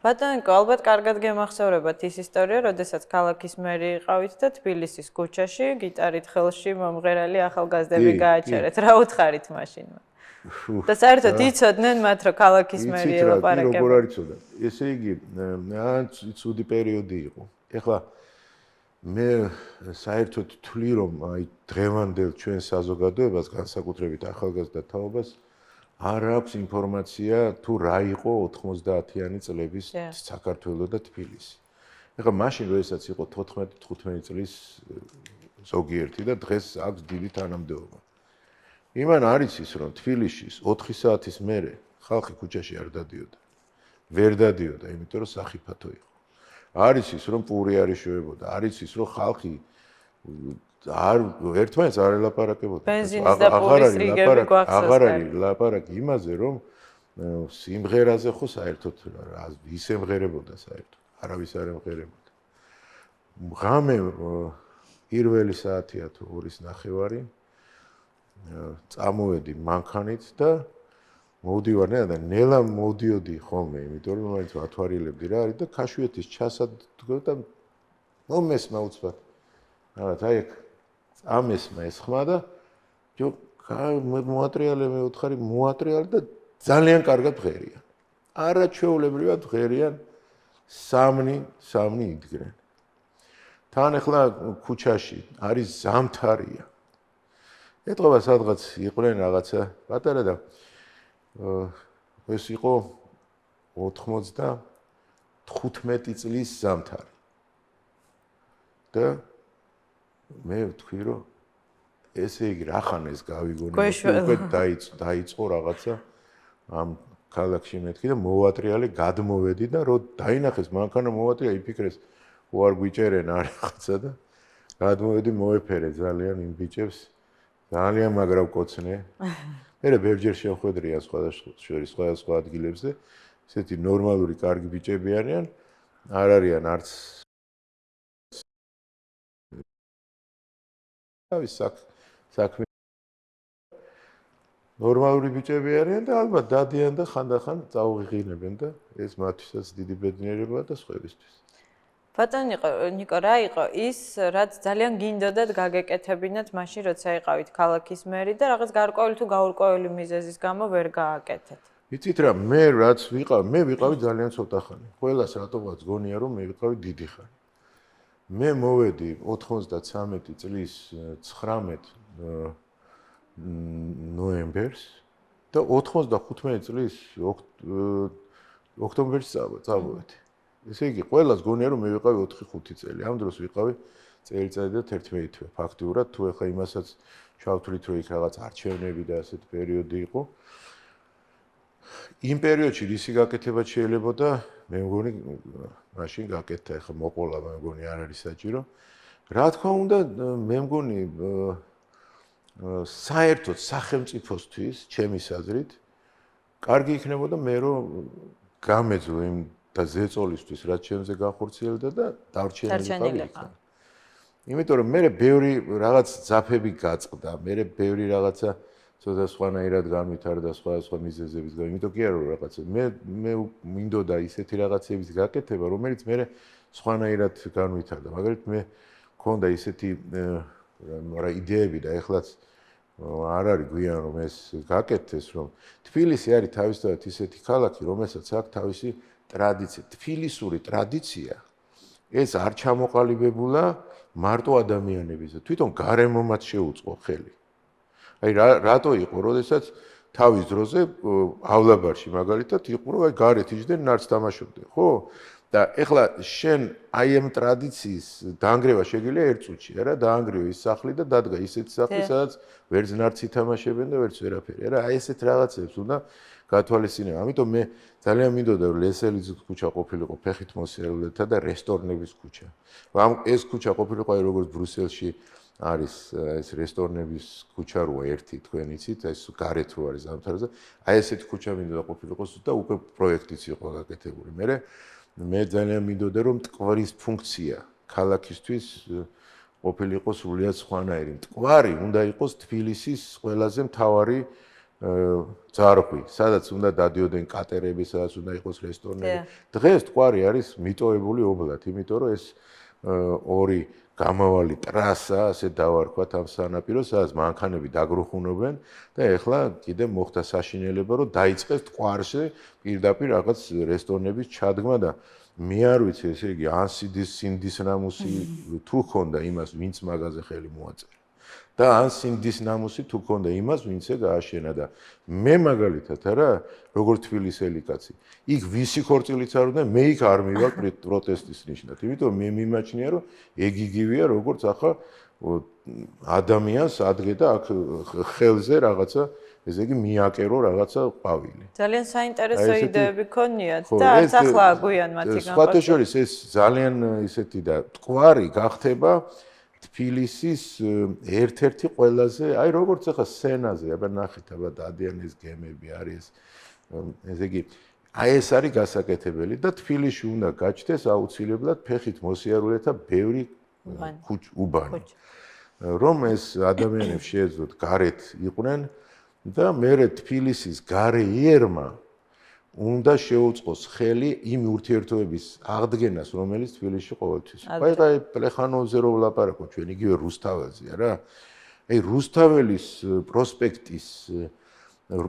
ბატონიკო, ალბათ კარგად გემახსოვრებათ ის ისტორია, როდესაც ქალაქის მერი იყავით და თბილისის ქუჩაში გიტარით ხელში მომღერალი ახალგაზრდები გააჩერეთ. რა უთხარით მაშინ? და საერთოდ იცოდნენ მათ, რომ ქალაქის მერი ელაპარაკებდა. როგორ არ იცოდა. ესე იგი, ცუდი პერიოდი იყო. ეხლა მე საერთოდ თვლი რომ აი დღევანდელ ჩვენ საზოგადოებას, განსაკუთრებით ახალგაზრდა თაობას არ აქვს ინფორმაცია თუ რა იყო 90-იანი წლების საქართველო და თბილისი. ეხლა მაშინ როდესაც იყო 14-15 წლის ზოგიერთი და დღეს აქვს დიდი თანამდებობა. იმან არის ის რომ თბილისში 4 საათის მერე ხალხი ქუჩაში არ დადიოდა. ვერ დადიოდა, იმიტომ რომ სახიფათო იყო. არის ის რომ პური არ იშოვებოდა, არის ის რომ ხალხი არ ერთმანეთს არ ელაპარაკებოდა. ბენზინის და პურის რიგები გვახსოვს. აღარ არის ლაპარაკი იმაზე რომ სიმღერაზე ხო საერთოდ ისემღერებოდა საერთოდ. არავის არ ემღერებოდა. ღამე პირველი საათია თუ 2:30 წამოვედი მანქანით და მოვდივარ და ნელა მოვდიოდი ხოლმე, იმიტომ რომ მაინც ვათვალილებდი რა არის და ქაშვეთის ჩასადგო და მომესმა უცბად. რაღაც აი ამესმა ეს ხმა და მოატრიალე მე უთხარი მოატრიალე და ძალიან კარგად ღერიან. არაჩვეულებრივად ღერიან სამნი იდგნენ. თან ახლა ქუჩაში არის ზამთარია. ეტყობა სადღაც იყვნენ რაღაცა პატარა და ეს იყო 95 წლის ზამთარი. და მე ვთქვი რომ ესე იგი რახან ეს გავიგონე უკვე დაიწყო რაღაცა ამ ქალაქში მეთქი და მოვატრიალე გადმოვედი და რო დაინახეს მანქანა მოვატრიალე იფიქრეს უარ გვიჭერენ არ რაღაცა და გადმოვედი მოეფერე ძალიან იმ ბიჭებს ძალიან მაგრა ვკოცნე მე ბევრჯერ შევხვედრია სხვა ადგილებზე ესეთი ნორმალური კარგი ბიჭები არიან არ არიან არც თავის საქმე ნორმალური ბიჭები არიან და ალბათ დადიან და ხანდახან წაუღიღინებენ და ეს მათთვისაც დიდი ბედნიერებაა და სხვებისთვის. ბატონო ნიკო, რა იყო ის, რაც ძალიან გინდოდათ გაგეკეთებინათ მაშინ, როცა იყავით ქალაქის მერი და რაღაც გარკვეული თუ გაურკვეველი მიზეზის გამო ვერ გააკეთეთ? იცით რა, მე რაც ვიყავი ძალიან ცოტა ხანი. ყველას რატომღაც გონია რომ მე ვიყავი დიდი ხანი. მე მოვედი 93 წლის 19 ნოემბერს და 95 წლის ოქტომბერში წავედი. ესე იგი, ყველას გონია რომ მე ვიყავი 4-5 წელი. ამ დროს ვიყავი წელიწადი და 11 თვე. ფაქტიურად თუ ეხლა იმასაც ჩავთვლით რომ იქ რაღაც არჩევნები და ასეთ პერიოდი იყო. იმ პერიოდში რისი გაკეთება შეიძლებოდა, მე მგონი მაშინ გაკეთდა, ეხლა მოყოლა მე მგონი არ არის საჭირო. რა თქმა უნდა, მე მგონი საერთოდ სახელმწიფოსთვის, ჩემის აზრით, კარგი იქნებოდა მე რომ გამეძლო იმ და ზეწოლისთვის, რაც ჩემზე გახორციელდა და დარჩენილი იქნა. იმიტომ რომ მე ბევრი რაღაც ძაფები გაწყდა, მე ბევრი რაღაცა ცოტა სხვანაირად განვითარდა სხვა მიზეზების გამო. იმიტომ კი არა რომ რაღაცა მე მინდოდა ისეთი რაღაცების გაკეთება, რომელიც მე სხვანაირად განვითარდა. მაგალითად მე მქონდა ისეთი რა იდეები და ეხლაც არ არის გვიან რომ ეს გაკეთდეს, რომ თბილისი არის თავისთავად ისეთი ქალაქი, რომელსაც აქვს თავისი ტრადიცია, თბილისური ტრადიცია. ეს არ ჩამოყალიბებულა მარტო ადამიანებზე, თვითონ გარემომაც შეუწყო ხელი. აი რატო იყო, როდესაც თავის დროზე ავლაბარში მაგალითად იყო, რომ აი გარეთ იჯდნენ ნარჩ თამაშობდნენ, ხო? და ეხლა შენ აი ამ ტრადიციის დაანგრევა შეგიძლია ერთ წუთში, არა? დაანგრიო ის სახლი და დადგა ისეთი სახლი, სადაც ვერც ნარჩ ითამაშებენ და ვერც ვერაფერი, არა? აი ესეთ რაღაცებს უნდა გათვალისწინებო. ამიტომ მე ძალიან მინდოდა რომ ლესელიძის ქუჩა ყოფილიყო ფეხით მოსიარულეთა და რესტორნების ქუჩა. ეს ქუჩა ყოფილიყო აი როგორც ბრუსელში არის ეს რესტორნების ქუჩა როა ერთი თქვენ იცით, ეს გარეთ რო არის ზამთარზე. აი ესეთი ქუჩა მინდოდა ყოფილიყოს და უკვე პროექტიც იყო გაკეთებული. მე ძალიან მინდოდა რომ მტკვრის ფუნქცია ქალაქისთვის ყოფილიყო სრულიად სხვანაირი. მტკვარი უნდა იყოს თბილისის ყველაზე მთავარი ძარღვი, სადაც უნდა დადიოდნენ კატერები, სადაც უნდა იყოს რესტორნები. დღეს ტყვარი არის მიტოვებული ობლად, იმიტომ რომ ეს ორი გამავალი ტრასა, ასე დავარქვათ ამ სანაპიროს, სადაც მანქანები დაგრუხუნობენ და ეხლა კიდე მოხდა საშინელება, რომ დაიწყეს ტყვარში პირდაპირ რაღაც რესტორნების ჩადგმა და მე არ ვიცი, ესე იგი, ან სინდის ნამუსი თუ ქონდა იმას, ვინც მაგაზე ხელი მოაწერა. და ან სინდის ნამუსი თუ ქონდა იმას, ვინც ეგ ააშენა და მე მაგალითად არა, როგორც თბილისელი კაცი, იქ ვისი ხორცილიც არ უნდა, მე იქ არ მივარ პროტესტის ნიშნად. იმიტომ მე მიმაჩნია, რომ ეგ იგივეა, როგორც ახლა ადამიანს ადგე და აქ ხელზე რაღაცა, ესე იგი, მიაკერო რაღაცა ყვავილი. ძალიან საინტერესო იდეები ქონიათ და არც ახლა აგვიან მათი განყოფილება. სხვათა შორის ეს ძალიან ისეთი და ტყვარი გახდება თბილისის ერთ-ერთი ყველაზე, აი როგორც ახლა სცენაზე, აბა ნახეთ, აბა დადიანის გემები არის, ესე იგი, აი ეს არის გასაკეთებელი და თბილისში უნდა გაჩნდეს აუცილებლად ფეხით მოსიარულეთა ბევრი უბანი. რომ ეს ადამიანებს შეეძლოთ გარეთ იყვნენ და მერე თბილისის გარე იერმა უნდა შეუწყოს ხელი იმ ურთიერთობების აღდგენას, რომელიც თბილისში ყოველთვის. აი პლეხანოვზე რო ვლაპარაკობ, ჩვენ იგივე რუსთაველზეა რა. აი რუსთაველის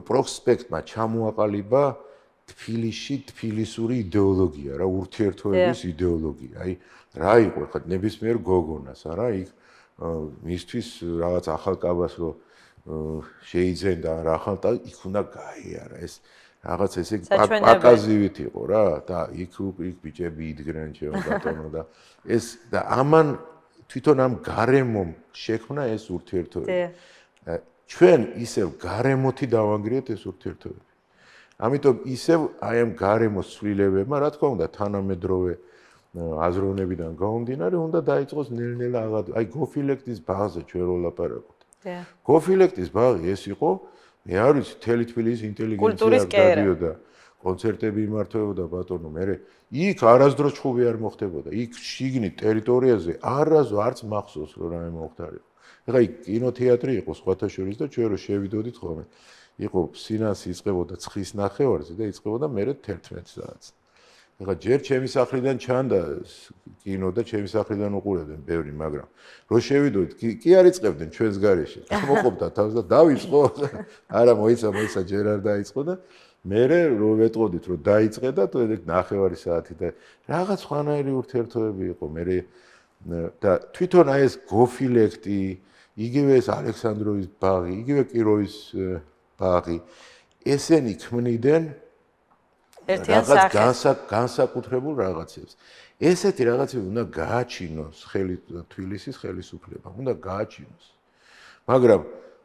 პროსპექტმა ჩამოაყალიბა თბილისში თბილისური იდეოლოგია რა, ურთიერთობების იდეოლოგია. აი რა იყო ხა ნებისმიერ გოგონას არა, იქ მისთვის რაღაც ახალ კაბას რო შეიძენ და რა ხალ და იქ უნდა გაიარა ეს რაღაც ესე პაკაზივით იყო რა და იქ ბიჭები იდგნენ ჩემო ბატონო და ეს და ამან თვითონ ამ გარემომ შექმნა ეს ურთიერთობები. ჩვენ ისევ გარემოთი დავანგრიეთ ეს ურთიერთობები. ამიტომ ისევ აი ამ გარემოს ცვლილებებმა, რა თქმა უნდა, თანამედროვე აზროვნებიდან გამომდინარე, უნდა დაიწყოს ნელ-ნელა აღად. აი გოფილექტის ბაღზე ჩვენ რო ვლაპარაკობთ. გოფილექტის ბაღი ეს იყო, მე არ ვიცი, მთელი თბილისის ინტელიგენცია გადიოდა, კონცერტები იმართებოდა ბატონო, მე იქ არასდროს ჩხუბი არ მოხდებოდა. იქ შიგნით ტერიტორიაზე არც მახსოვს რომ რამე მოხდარიყო. ეხლა იქ კინოთეატრი იყო სხვათა შორის და ჩვენ რო შევიდოდით ხოლმე. იყო სინანსი იწყებოდა 9:30-ზე და იწყებოდა მერე 11 საათს. ეხლა ჯერ ჩემი სახლიდან ჩანდა კინო და ჩემი სახლიდან უყურებდნენ ბევრი, მაგრამ რო შევიდოდით, კი არ იწყებდნენ ჩვენს გარეშე. მოყოფდა თავს და დაიწყო. არა მოიცა ჯერ არ დაიწყო და მერე რო ვეტყოდით რომ დაიწყე და თუ ეგ 9 საათი და რაღაც ხანაერი ურთიერთობები იყო. მერე და თვითონ აი ეს გოფილექტი, იგივე ეს ალექსანდროვის ბაღი, იგივე კიროვის ბაღი, ესენი ქმნიდნენ რაღაც განსაკუთრებულ რაღაცებს. ესეთი რაღაცები უნდა გააჩინოს თბილისის ხელისუფლება, უნდა გააჩინოს. მაგრამ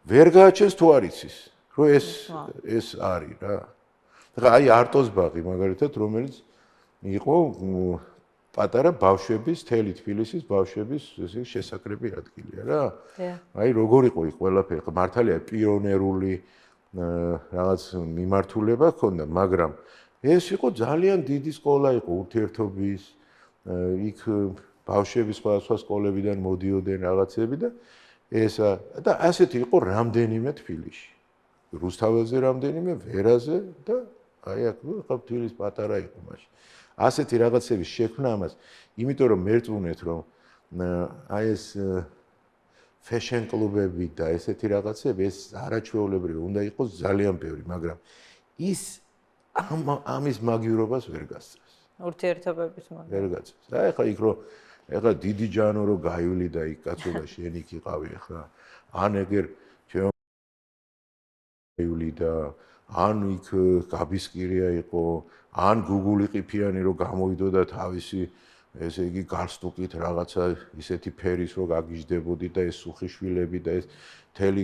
ვერ გააჩენს თუ არ იცის, რომ ეს არის რა. ახლა აი არტოს ბაღი მაგალითად, რომელიც იყო პატარა ბავშვების, თელი თბილისის ბავშვების ესე შესაკრები ადგილია რა. აი როგორ იყო იქ ყველაფერი, მართალია პიონერული რაღაც მიმართულება ჰქონდა, მაგრამ ეს იყო ძალიან დიდი სკოლა იყო ურთიერთობის, იქ ბავშვები სხვადასხვა სკოლებიდან მოდიოდნენ რაღაცები და ესა და ასეთი იყო რამდენიმე თბილისში. რუსთაველზე რამდენიმე, ვერაზე და აი აქ თბილისის პატარა იყო მაშინ. ასეთი რაღაცების შექმნა ამას, იმიტომ რომ მერწმუნეთ რომ აი ეს ფეშენ კლუბები და ესეთი რაღაცები ეს არაჩვეულებრივი უნდა იყოს ძალიან ბევრი, მაგრამ ის ამის მაგივრობას ვერ გასცემს. ურთიერთობების მაგივრობა. ვერ გასცემს. და ეხლა იქ რომ ეხლა დიდი ჯანო რო გაივლი და იქ კაცობა შენ იქ იყავი ეხლა ან ეგერ ჩემო გაივლი და ან იქ გაბისკირია იყო, ან გუგული ყიფიანი რო გამოვიდოდა თავისი ესე იგი გარსტუკით რაღაცა ისეთი ფერის რო გაგიჟდებოდი და ეს სუხიშვილები და ეს მთელი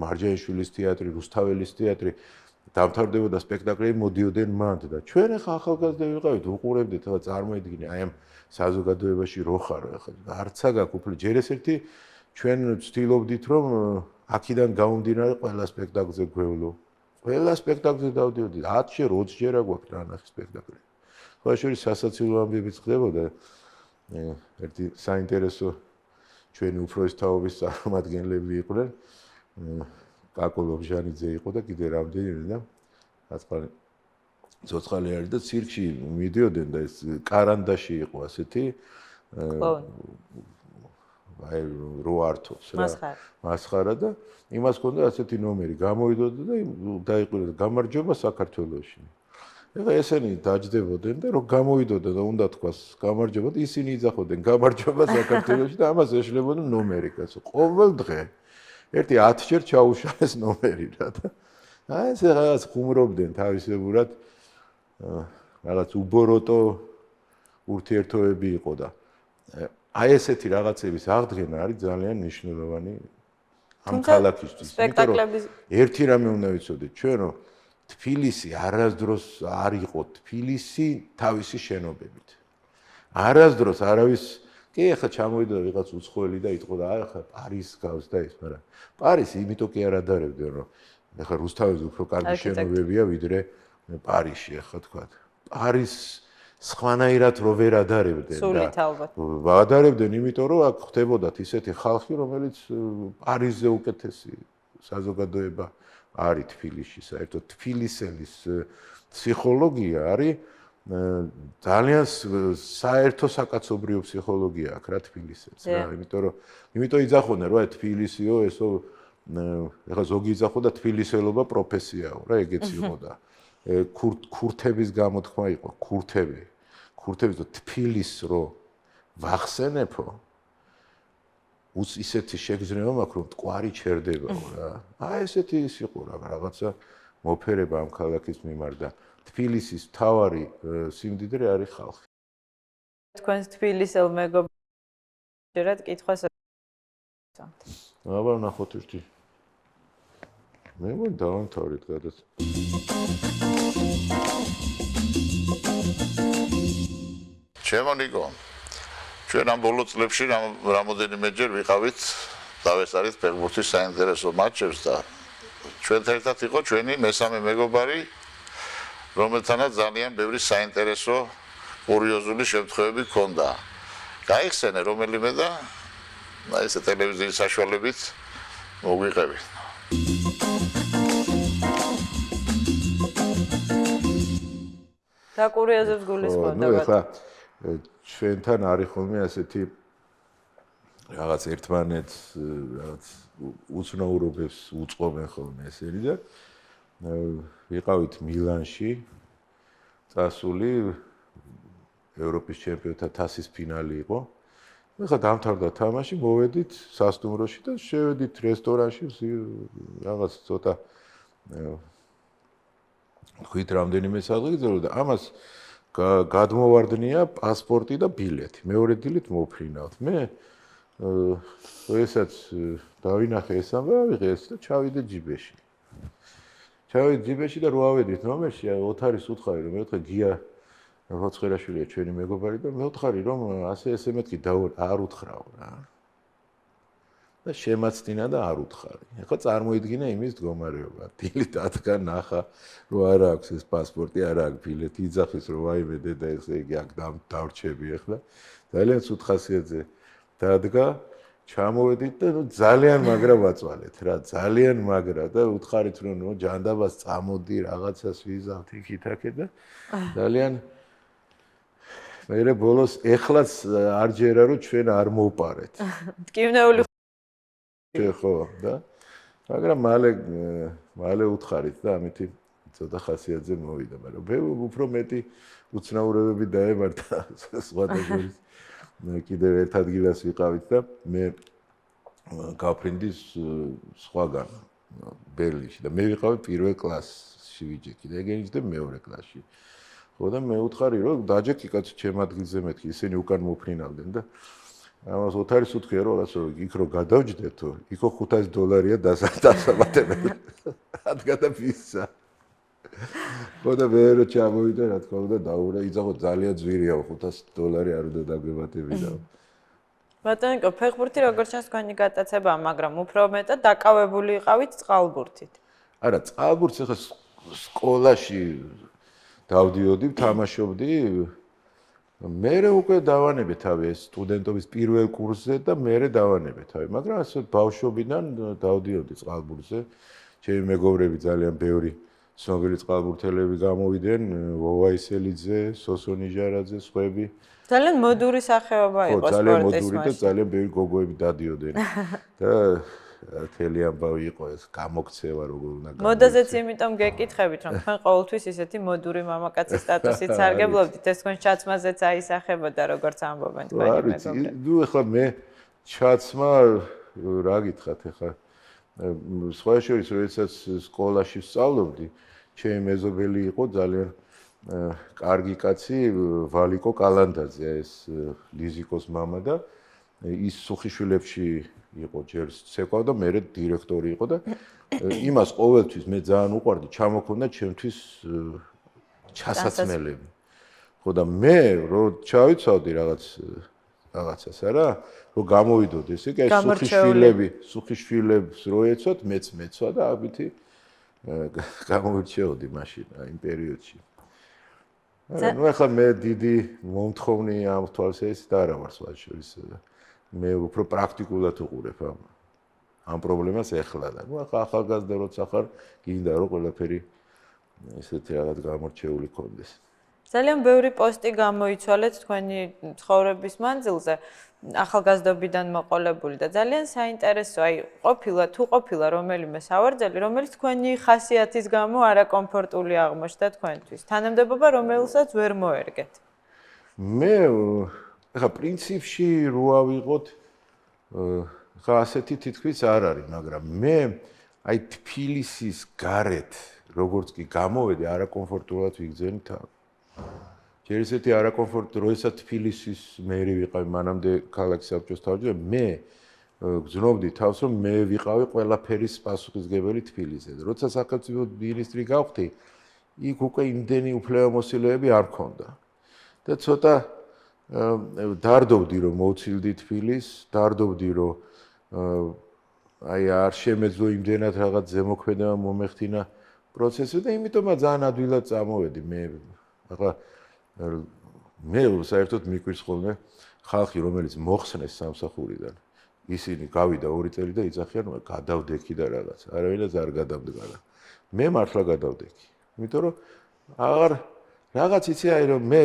მარჯანიშვილის თეატრი, რუსთაველის თეატრი დამთავრდებოდა სპექტაკლები მოდიოდნენ მანდ და ჩვენ ახლა ახალგაზრდები ვიყავით, უყურებდით, ახლა წარმოიდგინე აი ამ საზოგადოებაში რო ხარ, ახლა არცა გაქვს უფლი, ჯერ ეს ერთი ჩვენ ვცდილობდით რომ აქედან გამომდინარე ყველა სპექტაკლზე გვევლო. ყველა სპექტაკლზე დავდიოდი, 10-ჯერ, 20-ჯერ აგვაქვს ნანახი სპექტაკლი. სხვა შორის სასაცილო ამბებიც ხდებოდა. ერთი საინტერესო ჩვენი უფროსი თაობის წარმომადგენლები იყვნენ. კაკო ლობჟანიძე იყო და კიდე რამდენიმე და აწყალი ცოცხალი არის და ცირკში მიდიოდნენ და ეს კარანდაში იყო ასეთი აი რო ართობს რა მასხარა და იმას ჰქონდა ასეთი ნომერი გამოვიდოდა და დაიყვირა გამარჯობა საქართველოში. ეხლა ესენი დაждდებოდნენ და რო გამოვიდოდა და უნდა თქვას გამარჯობა და ისინი იძახოდნენ გამარჯობა საქართველოში და ამას ეშლებოდნენ ნომერი კაცო. ყოველ დღე ერთი 10 ჯერ ჩაუშალეს ნომერი რა და აი ეს რაღაც ხუმრობდნენ თავისებურად რაღაც უბოროტო ურთიერთობები იყო და აი ესეთი რაღაცების აღდგენა არის ძალიან მნიშვნელოვანი ამ ქალაქისთვის. სპექტაკლების ერთი რამე უნდა ვიცოდეთ ჩვენ რომ თბილისი არასდროს არ იყო თბილისი თავისი შენობებით. არასდროს არავის კი ახლა ჩამოვიდა ვიღაც უცხოელი და იტყოდა აი ახლა პარიზს გავს და ის, მაგრამ პარიზი იმიტომ კი არ ადარებდნენ რომ ახლა რუსთავის უფრო კარგი შენობებია ვიდრე პარიზში ახლა თქვა. პარიზს სხვანაირად რო ვერ ადარებდნენ და სულით ალბათ. ადარებდნენ იმიტომ რომ აქ ხდებოდათ ისეთი ხალხი რომელიც პარიზზე უკეთესი საზოგადოება არის თბილისში საერთოდ თბილისელის ფსიქოლოგია არის ძალიან საერთო საკაცობრიო ფსიქოლოგია აქ რა თბილისეც რა იმიტომ იძახოდნენ რომ აი თბილისიო ესო ეხლა ზოგი იძახოდა თბილისელობა პროფესიაო რა ეგეც იყო და ქურთების გამოთქმა იყო ქურთების და თბილისს რო ვახსენებო ისეთი შეგრძნება მაქვს რომ მტკვარი ჩერდებაო რა აი ესეთი ის იყო რა რაღაცა მოფერება ამ ქალაქის მიმართ და თბილისის მთავარი სიმდიდრე არის ხალხი თქვენს თბილისელ მეგობრებად კითხვას აბა ნახოთ ერთი მე მგონი დავამთავრეთ გადაც ჩემო ნიკო ჩვენ ამ ბოლო წლებში რამოდენიმეჯერ ვიყავით დავესწარით ფეხბურთის საინტერესო მატჩებს და ჩვენთან ერთად იყო ჩვენი მესამე მეგობარი რომელთანაც ძალიან ბევრი საინტერესო კურიოზული შემთხვევები ჰქონდა. გაიხსენე რომელიმე და აი ეს ტელევიზიის საშუალებით მოგვიყევი. და კურიოზებს გულისხმობ ნუ ეხლა ჩვენთან არის ხოლმე ასეთი რაღაც ერთმანეთს რაღაც უცნაურობებს უწყობენ ხოლმე ესენი და ვიყავით მილანში წასული ევროპის ჩემპიონთა თასის ფინალი იყო. ეხლა დამთავრდა თამაში, მოვედით სასტუმროში და შევედით რესტორანში რაღაც ცოტა ხვით რამდენიმე სადღეგრძელო და ამას გადმოვარდნია პასპორტი და ბილეთი. მეორე დილით მოფრინავთ. მე ესაც დავინახე ეს ამბავი ეს და ჩავიდე ჯიბეში. ჩავიდე ჯიბეში და რო ავედით ნომერში ოთარის უთხარი რომ მეთქე გია როცხერაშვილია ჩვენი მეგობარი და მეუთხარი რომ ასე ესე მეთქი არ უთხრაო რა. და შემაცდინა და არ უთხარი. ეხლა წარმოიდგინე იმის მდგომარეობა. დილით დადგა ნახა რომ არ აქვს ეს პასპორტი, არ აქვს ბილეთი, იძახის რომ ვაიმე დედა ესე იგი აქ დავრჩები ეხლა. ძალიან ცუდ ხასიათზე დადგა ჩამოვედით და ძალიან მაგრა ვაწვალეთ რა, ძალიან მაგრა და უთხარით რომ ჯანდაბას წამოდი რაღაცას ვიზავთ იქ-იქ და ძალიან მე ბოლოს ეხლაც არ ჯერა რომ ჩვენ არ მოვპარეთ. მტკივნეული ხო და მაგრამ მალე უთხარით და ამითი ცოტა ხასიათზე მოვიდა, მაგრამ მე უფრო მეტი უცნაურებები დაემართა სხვადასხვა კიდევ ერთ ადგილას ვიყავით და მე გაფრინდის სხვაგან ბერლინში და მე ვიყავი პირველ კლასში ვიჯექი და ეგენი და მეორე კლასში. ხო და მე უთხარი რომ დაჯექი კაცო ჩემ ადგილზე მეთქი, ისინი უკან მოფრინავდნენ და ამას ოთარის უთქია რომ რას რომ იქ რო გადავჯდეთო, იქო $500 დასაბათებელი. ადგა და ფისა. ხო და მე რო ჩამოვიდა რა თქმა უნდა დაურა, იძახო ძალიან ძვირია $500 არ უნდა დაგვებატებინა. ბატონიკო, ფეხბურთი როგორც ჩანს თქვენი გატაცებაა, მაგრამ უფრო მეტად დაკავებული იყავით წყალბურთით. არა, წყალბურთს ახლა სკოლაში დავდიოდი, თამაშობდი. მერე უკვე დავანებე თავი ეს სტუდენტობის პირველ კურსზე და მერე დავანებე თავი, მაგრამ ასე ბავშვობიდან დავდიოდი წყალბურთზე. ჩემი მეგობრები ძალიან ბევრი ცნობილი წყალბურთელები გამოვიდნენ, ვოვა ისელიძე, სოსო ნიჟარაძე, სხვები. ძალიან მოდური სახეობა იყო სპორტის ძალიან მოდური და ძალიან ბევრი გოგოები დადიოდნენ. და თელი ამბავი იყო ეს გამოქცევა როგორ უნდა გამოიქცევა. მოდაზეც იმიტომ გეკითხებით, რომ თქვენ ყოველთვის ისეთი მოდური მამაკაცის სტატუსით სარგებლობდით, ეს თქვენ ჩაცმაზეც აისახებოდა, როგორც ამბობენ თქვენი მეგობრები. ნუ ეხლა მე ჩაცმა რა გითხრათ ეხლა სხვა შორის როდესაც სკოლაში ვსწავლობდი, ჩემი მეზობელი იყო ძალიან კარგი კაცი ვალიკო კალანდაძე, ეს ლიზიკოს მამა და ის სუხიშვილებში იყო ჯერ ცეკვა და მე დირექტორი იყო და იმას ყოველთვის მე ძალიან უყვარდი, ჩამოქონდა ჩემთვის ჩასაცმელები. ხო და მე რო ჩავიცავდი რაღაცას არა, რო გამოვიდოდ ესე კი სუხიშვილებს რო ეცვათ, მეც მეცვა და აბითი გამოვირჩეოდი მაშინ იმ პერიოდში. ნუ ახლა მე დიდი მომთხოვნი ამ თვალსაზრისით არა ვარ სხვა შორის. მე უფრო პრაქტიკულად უყურებ ამ პრობლემას ეხლა და ნუ ახლა ახალგაზრდა როცა ხარ, გინდა რომ ყველაფერი ესეთი რაღაც გამორჩეული კონდეს. ძალიან ბევრი პოსტი გამოიცვალეთ თქვენი ცხოვრების მანძილზე, ახალგაზრდობიდან მოყოლებული და ძალიან საინტერესო, აი ყოფილა რომელიმე სავარძელი, რომელიც თქვენი ხასიათის გამო არაკომფორტული აღმოჩნდა თქვენთვის. თანამდებობა, რომელსაც ვერ მოერგეთ. მე ხა პრინციპში რო ავიღოთ ხა ასეთი თითქმის არ არის, მაგრამ მე აი თბილისის გარეთ როგორც კი გამოვედი, არაკომფორტულად ვიგზავნი თავი. ჯერ ესეთი არაკომფორტი, როდესაც თბილისის მერი ვიყავი, მანამდე ქალაქის საბჭოს თავმჯდომარე, მე გძნობდი თავს, რომ მე ვიყავი ყველაფერის პასუხისმგებელი თბილისზე. როცა სახელმწიფო მინისტრი გავხდი, იქ უკვე იმდენი უფლებამოსილეები არ მქონდა. და ცოტა დარდობდი, რომ მოვცილდი თბილისს, დარდობდი, რომ აი არ შემეძლო იმდენად რაღაც ზემოქმედება მომეხდინა პროცესი და იმიტომაც ძალიან ადვილად წამოვედი მე. ახლა მე საერთოდ მიკვირს ხოლმე ხალხი, რომელიც მოხსნეს სამსახურიდან. ისინი გავიდა 2 წელი და იცახიან, გადავდექი და რაღაც. არავინაც არ გადავდგარა. მე მართლა გადავდექი. იმიტომ რომ აღარ რაღაც იცი აი რომ მე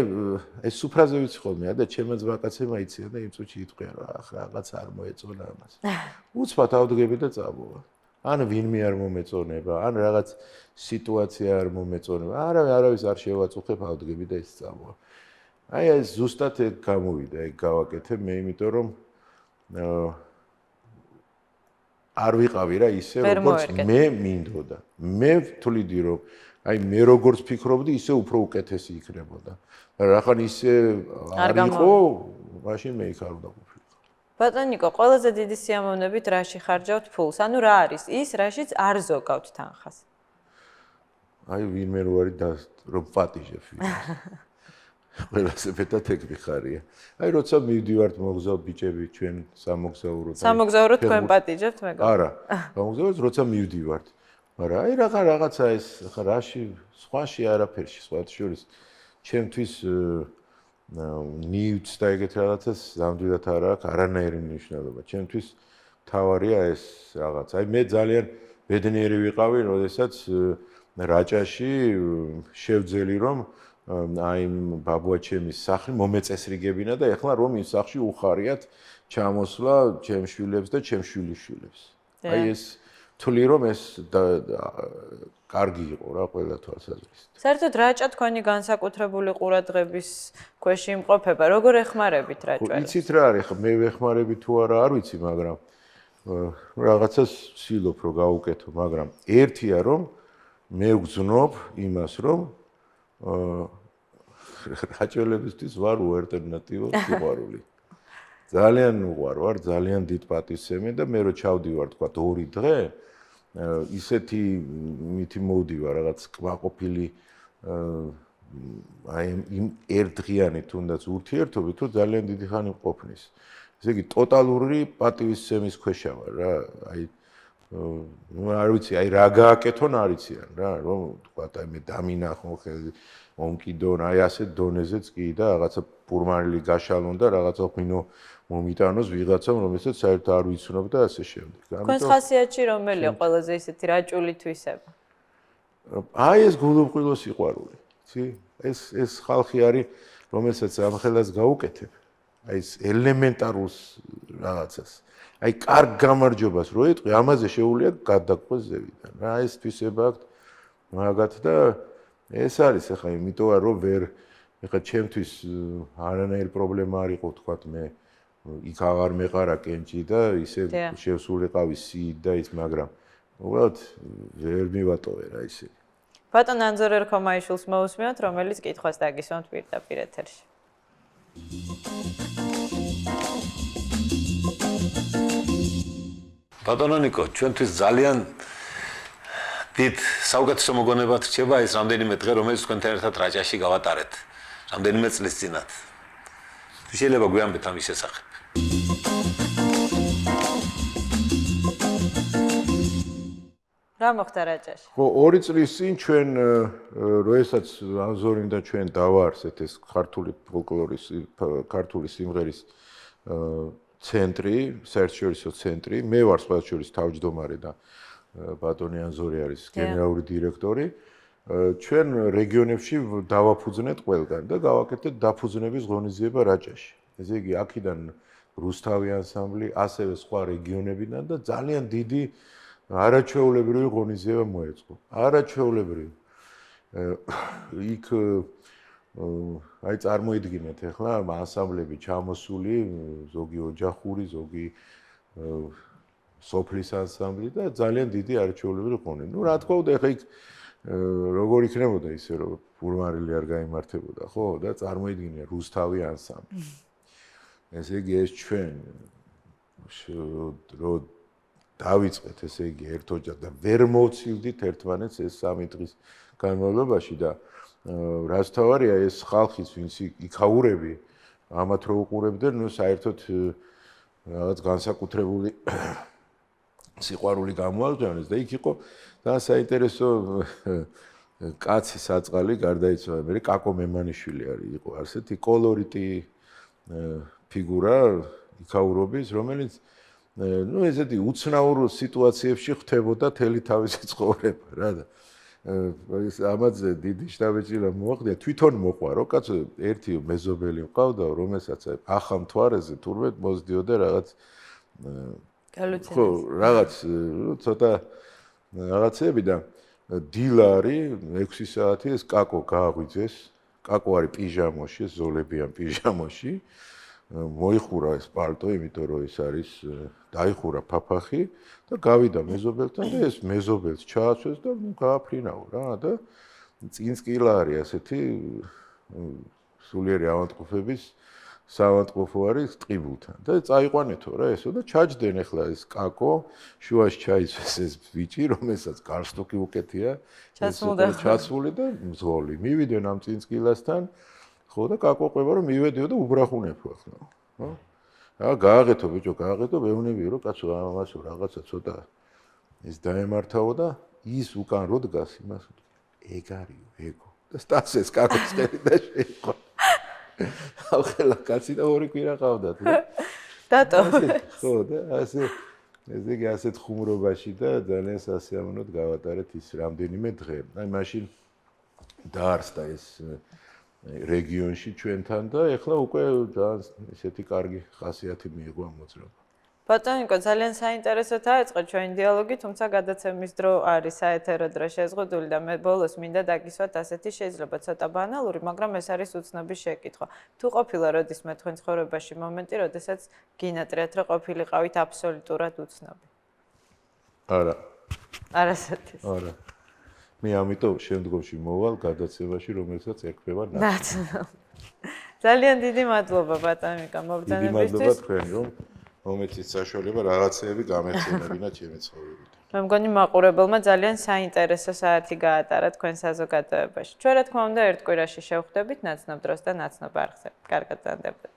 ეს სუფრაზე ვიცი ხოლმე და ჩემო ძმაკაცებმა იციან და იმ წუთში იტყვიან რომ ახ რაღაც არ მოეწონა ამას. უცბად ავდგები და წამოვა. ან ვინმე არ მომეწონება, ან რაღაც სიტუაცია არ მომეწონება. არავის არ შევაწუხებ, ავდგები და ის წამოვა. აი ეს ზუსტად ეგ გამოვიდა, ეგ გავაკეთე მე, იმიტომ რომ არ ვიყავი რა ისე როგორც მე მინდოდა. მე ვთვლიდი რომ აი მე როგორც ფიქრობდი, ისე უფრო უკეთესი იქნებოდა. რახან ისე არ იყო, მაშინ მე იქ არ უნდა ყოფილიყო. ბატონო ნიკო, ყველაზე დიდი სიამოვნებით რაში ხარჯავთ ფულს? ანუ რა არის ის, რაშიც არ ზოგავთ თანხას? აი ვინმე რო არის რომ პატიჟებ ვინმეს. ყველაზე მეტად ეგ მიხარია. აი როცა მივდივართ მოგზაურ ბიჭები ჩვენ სამოგზაუროდ. სამოგზაუროდ თქვენ პატიჟებთ მეგობრებო? არა, გამოგზაუროთ როცა მივდივართ. მაგრამ აი რაღაცა ეს ხა რაში სხვაში არაფერში სხვა შორის ჩემთვის ნიუც და ეგეთ რაღაცას ზამდვილად არ აქვს არანაირი მნიშვნელობა. ჩემთვის თავარია ეს რაღაც. აი მე ძალიან ბედნიერი ვიყავი, როდესაც რაჭაში შევძელი რომ აი ბაბუაჩემის სახლი მომეწესრიგებინა და ეხლა რომ იმ სახლში უხარიათ ჩამოსვლა ჩემ შვილებს და ჩემ შვილიშვილებს. აი ეს თვლი რომ ეს კარგი იყო რა ყველა თვალსაზრისით. საერთოდ რაჭა თქვენი განსაკუთრებული ყურადღების ქვეშ იმყოფება, როგორ ეხმარებით რაჭას? იცით რა არის, ხა მე ვეხმარები თუ არა არ ვიცი, მაგრამ რაღაცას ვცდილობ რომ გავუკეთო, მაგრამ ერთია რომ მე ვგზნობ იმას რომ რაჭელებისთვის ვარ უალტერნატივო სიყვარული. ძალიან უყვარ, ძალიან დიდ პატივსცემი და მე რო ჩავდივარ თქვა 2 დღე ისეთი მითი მოვდივარ რაღაც კმაყოფილი აი იმ ერთდღიანი თუნდაც ურთიერთობით თუ ძალიან დიდი ხანი ყოფნის. ესე იგი ტოტალური პატივისცემის ქვეშა ვარ რა. აი არ ვიცი, აი რა გააკეთონ არ იციან რა, რომ თქვა აი მე დამინახო ხელი მომკიდონ, აი ასე დონეზეც კი და რაღაცა ფურმანილი გაშალონ და რაღაცა ღვინო მომიტანოს ვიღაცამ, რომელსაც საერთოდ არ ვიცნობ და ასე შემდეგ. თქვენს ხასიათში რომელია ყველაზე ისეთი რაჭული თვისება? აი ეს გულობყვილო სიყვარული, იცი? ეს ხალხი არის, რომელსაც ამ ხელას გაუკეთებ. აი ეს ელემენტარულ რაღაცას. აი კარგ გამარჯვებას რო ეტყვი, ამაზე შეუძლია გადაგყვეს ზევიდან. რა ეს თვისება აქვს მაგათ და ეს არის ახლა იმიტომ რომ ვერ ახლა ჩემთვის არანაირი პრობლემა არ იყო თქვათ მე იქ აღარ მეყარა კენჭი და ისე შევსულიყავი სიით და ის მაგრამ უბრალოდ ვერ მივატოვე რა ისე. ბატონ ანზორ ერქომაიშვილს მოусმენთ, რომელიც კითხვას დაგისვამთ პირდაპირ ეთერში. ბატონო ნიკო, ჩვენთვის ძალიან დიდ საუკეთესო მოგონებად რჩება ეს რამდენიმე დღე, რომელიც თქვენთან ერთად რაჭაში გავატარეთ. რამდენიმე წლის წინათ. შეიძლება გვიამბეთ ამის შესახებ. რა მოხდა რაჭაში? ხო, 2 წლის წინ ჩვენ როდესაც ანზორინ და ჩვენ დავაარსეთ ეს ქართული ფოლკლორის, ქართული სიმღერის ცენტრი, საერთაშორისო ცენტრი, მე ვარ სხვა შორის თავმჯდომარე და ბატონი ანზორი არის გენერალური დირექტორი. ჩვენ რეგიონებში დავაფუძნეთ ყველგან და გავაკეთეთ დაფუძნების ღონისძიება რაჭაში. ესე იგი, აქედან რუსთავი ანსამბლი, ასევე სხვა რეგიონებიდან და ძალიან დიდი არაჩვეულებრივი ღონისძიება მოეწყო. არაჩვეულებრივი. იქ აი წარმოიდგინეთ ახლა ანსამბლები ჩამოსული, ზოგი ოჯახური, ზოგი სოფლის ანსამბლი და ძალიან დიდი არაჩვეულებრივი ღონე. ნუ რა თქმა უნდა, ახლა იქ როგორ იქნებოდა ისე რომ ფურმარილი არ გაიმართებოდა, ხო? და წარმოიდგინე რუსთავი ანსამბლი. ესე იგი ეს ჩვენ რო დავიწყეთ, ესე იგი ერთ ოჯახს და ვერ მოვცილდით ერთმანეთს ეს 3 დღის განმავლობაში და რაც თავარია ეს ხალხის ვინც იქაურები ამათ რო უყურებდნენ, ნუ საერთოდ რაღაც განსაკუთრებული სიყვარული გამოაღვიძანეს და იქ იყო და საინტერესო კაცი საწყალი გარდაიცვალა. მე კაკო მემანიშვილი არის, იყო ასეთი კოლორიტი ფიგურა იქაურობის, რომელიც ნუ ესეთი უცნაურ სიტუაციებში ხვდებოდა თელი თავისი ცხოვრება რა და ამაზე დიდი შტაბეჭირა მოახდია, თვითონ მოყვა რო კაცო ერთი მეზობელი მყავდა, რომელსაც ახალ მთვარეზე თურმე მოძდიოდა რაღაც ხო, რაღაც ცოტა რაღაცები და დილარი 6 საათი ეს კაკო გააღვიძეს. კაკო არის პიჟამოში, ზოლებიან პიჟამოში. მოიხურა ეს პალტო, იმიტომ რომ ეს არის დაიხურა ფაფახი და გავიდა მეზობელთან და ეს მეზობელს ჩააცვეს და გააფრინაო რა და წინწკილა არის ასეთი სულიერი ავადმყოფების საავადმყოფო არის ტყიბულთან და წაიყვანეთო რა ესო და ჩაჯდნენ ახლა ეს კაკო შუაში ჩაიცვეს ეს ბიჭი რომელსაც გარსტოკი უკეთია ჩაცმული და მძღოლი მივიდნენ ამ წინწკილასთან ხო და კაკო ყვება რომ მივედიო და უბრახუნებო ახლა ხო რა გააღეთო ბიჭო გააღეთო მეუნებიო რომ კაცო ამასო რაღაცა ცოტა ეს დაემართაო და ის უკან რო დგას იმას ეგ არისო ეგო და სტასეს კაკოს ხელი და შეიყო ახლა კაცი და ორი კვირა ყავდათ დატო ხო და ასე ესე იგი ასეთ ხუმრობაში და ძალიან სასიამოვნოდ გავატარეთ ის რამდენიმე დღე აი მაშინ დაარსდა ეს რეგიონში ჩვენთან და ეხლა უკვე ძალიან ისეთი კარგი ხასიათი მიიღო ამ მოძრაობამ. ბატონიკო, ძალიან საინტერესო დაიწყო ჩვენი დიალოგი, თუმცა გადაცემის დრო არის საეთერო დრო შეზღუდული და მე ბოლოს მინდა დაგისვათ ასეთი შეიძლება ცოტა ბანალური, მაგრამ ეს არის უცნობის შეკითხვა. თუ ყოფილა როდისმე თქვენ ცხოვრებაში მომენტი, როდესაც გინატრიათ რომ ყოფილიყავით აბსოლუტურად უცნობი? არა. არასოდეს. არა. მე ამიტომ შემდგომში მოვალ გადაცემაში, რომელსაც ერქმევა ნაცნობ. ძალიან დიდი მადლობა ბატონიკო მობრძანებისთვის. დიდი მადლობა თქვენ რომ მომეცით საშუალება რაღაცეები გამეხსენებინა ჩემი ცხოვრებიდან. მე მგონი მაყურებელმა ძალიან საინტერესო საათი გაატარა თქვენ საზოგადოებაში. ჩვენ რა თქმა უნდა ერთ კვირაში შევხვდებით ნაცნობ დროს და ნაცნობ არხზე. კარგად ზანდებოდეთ.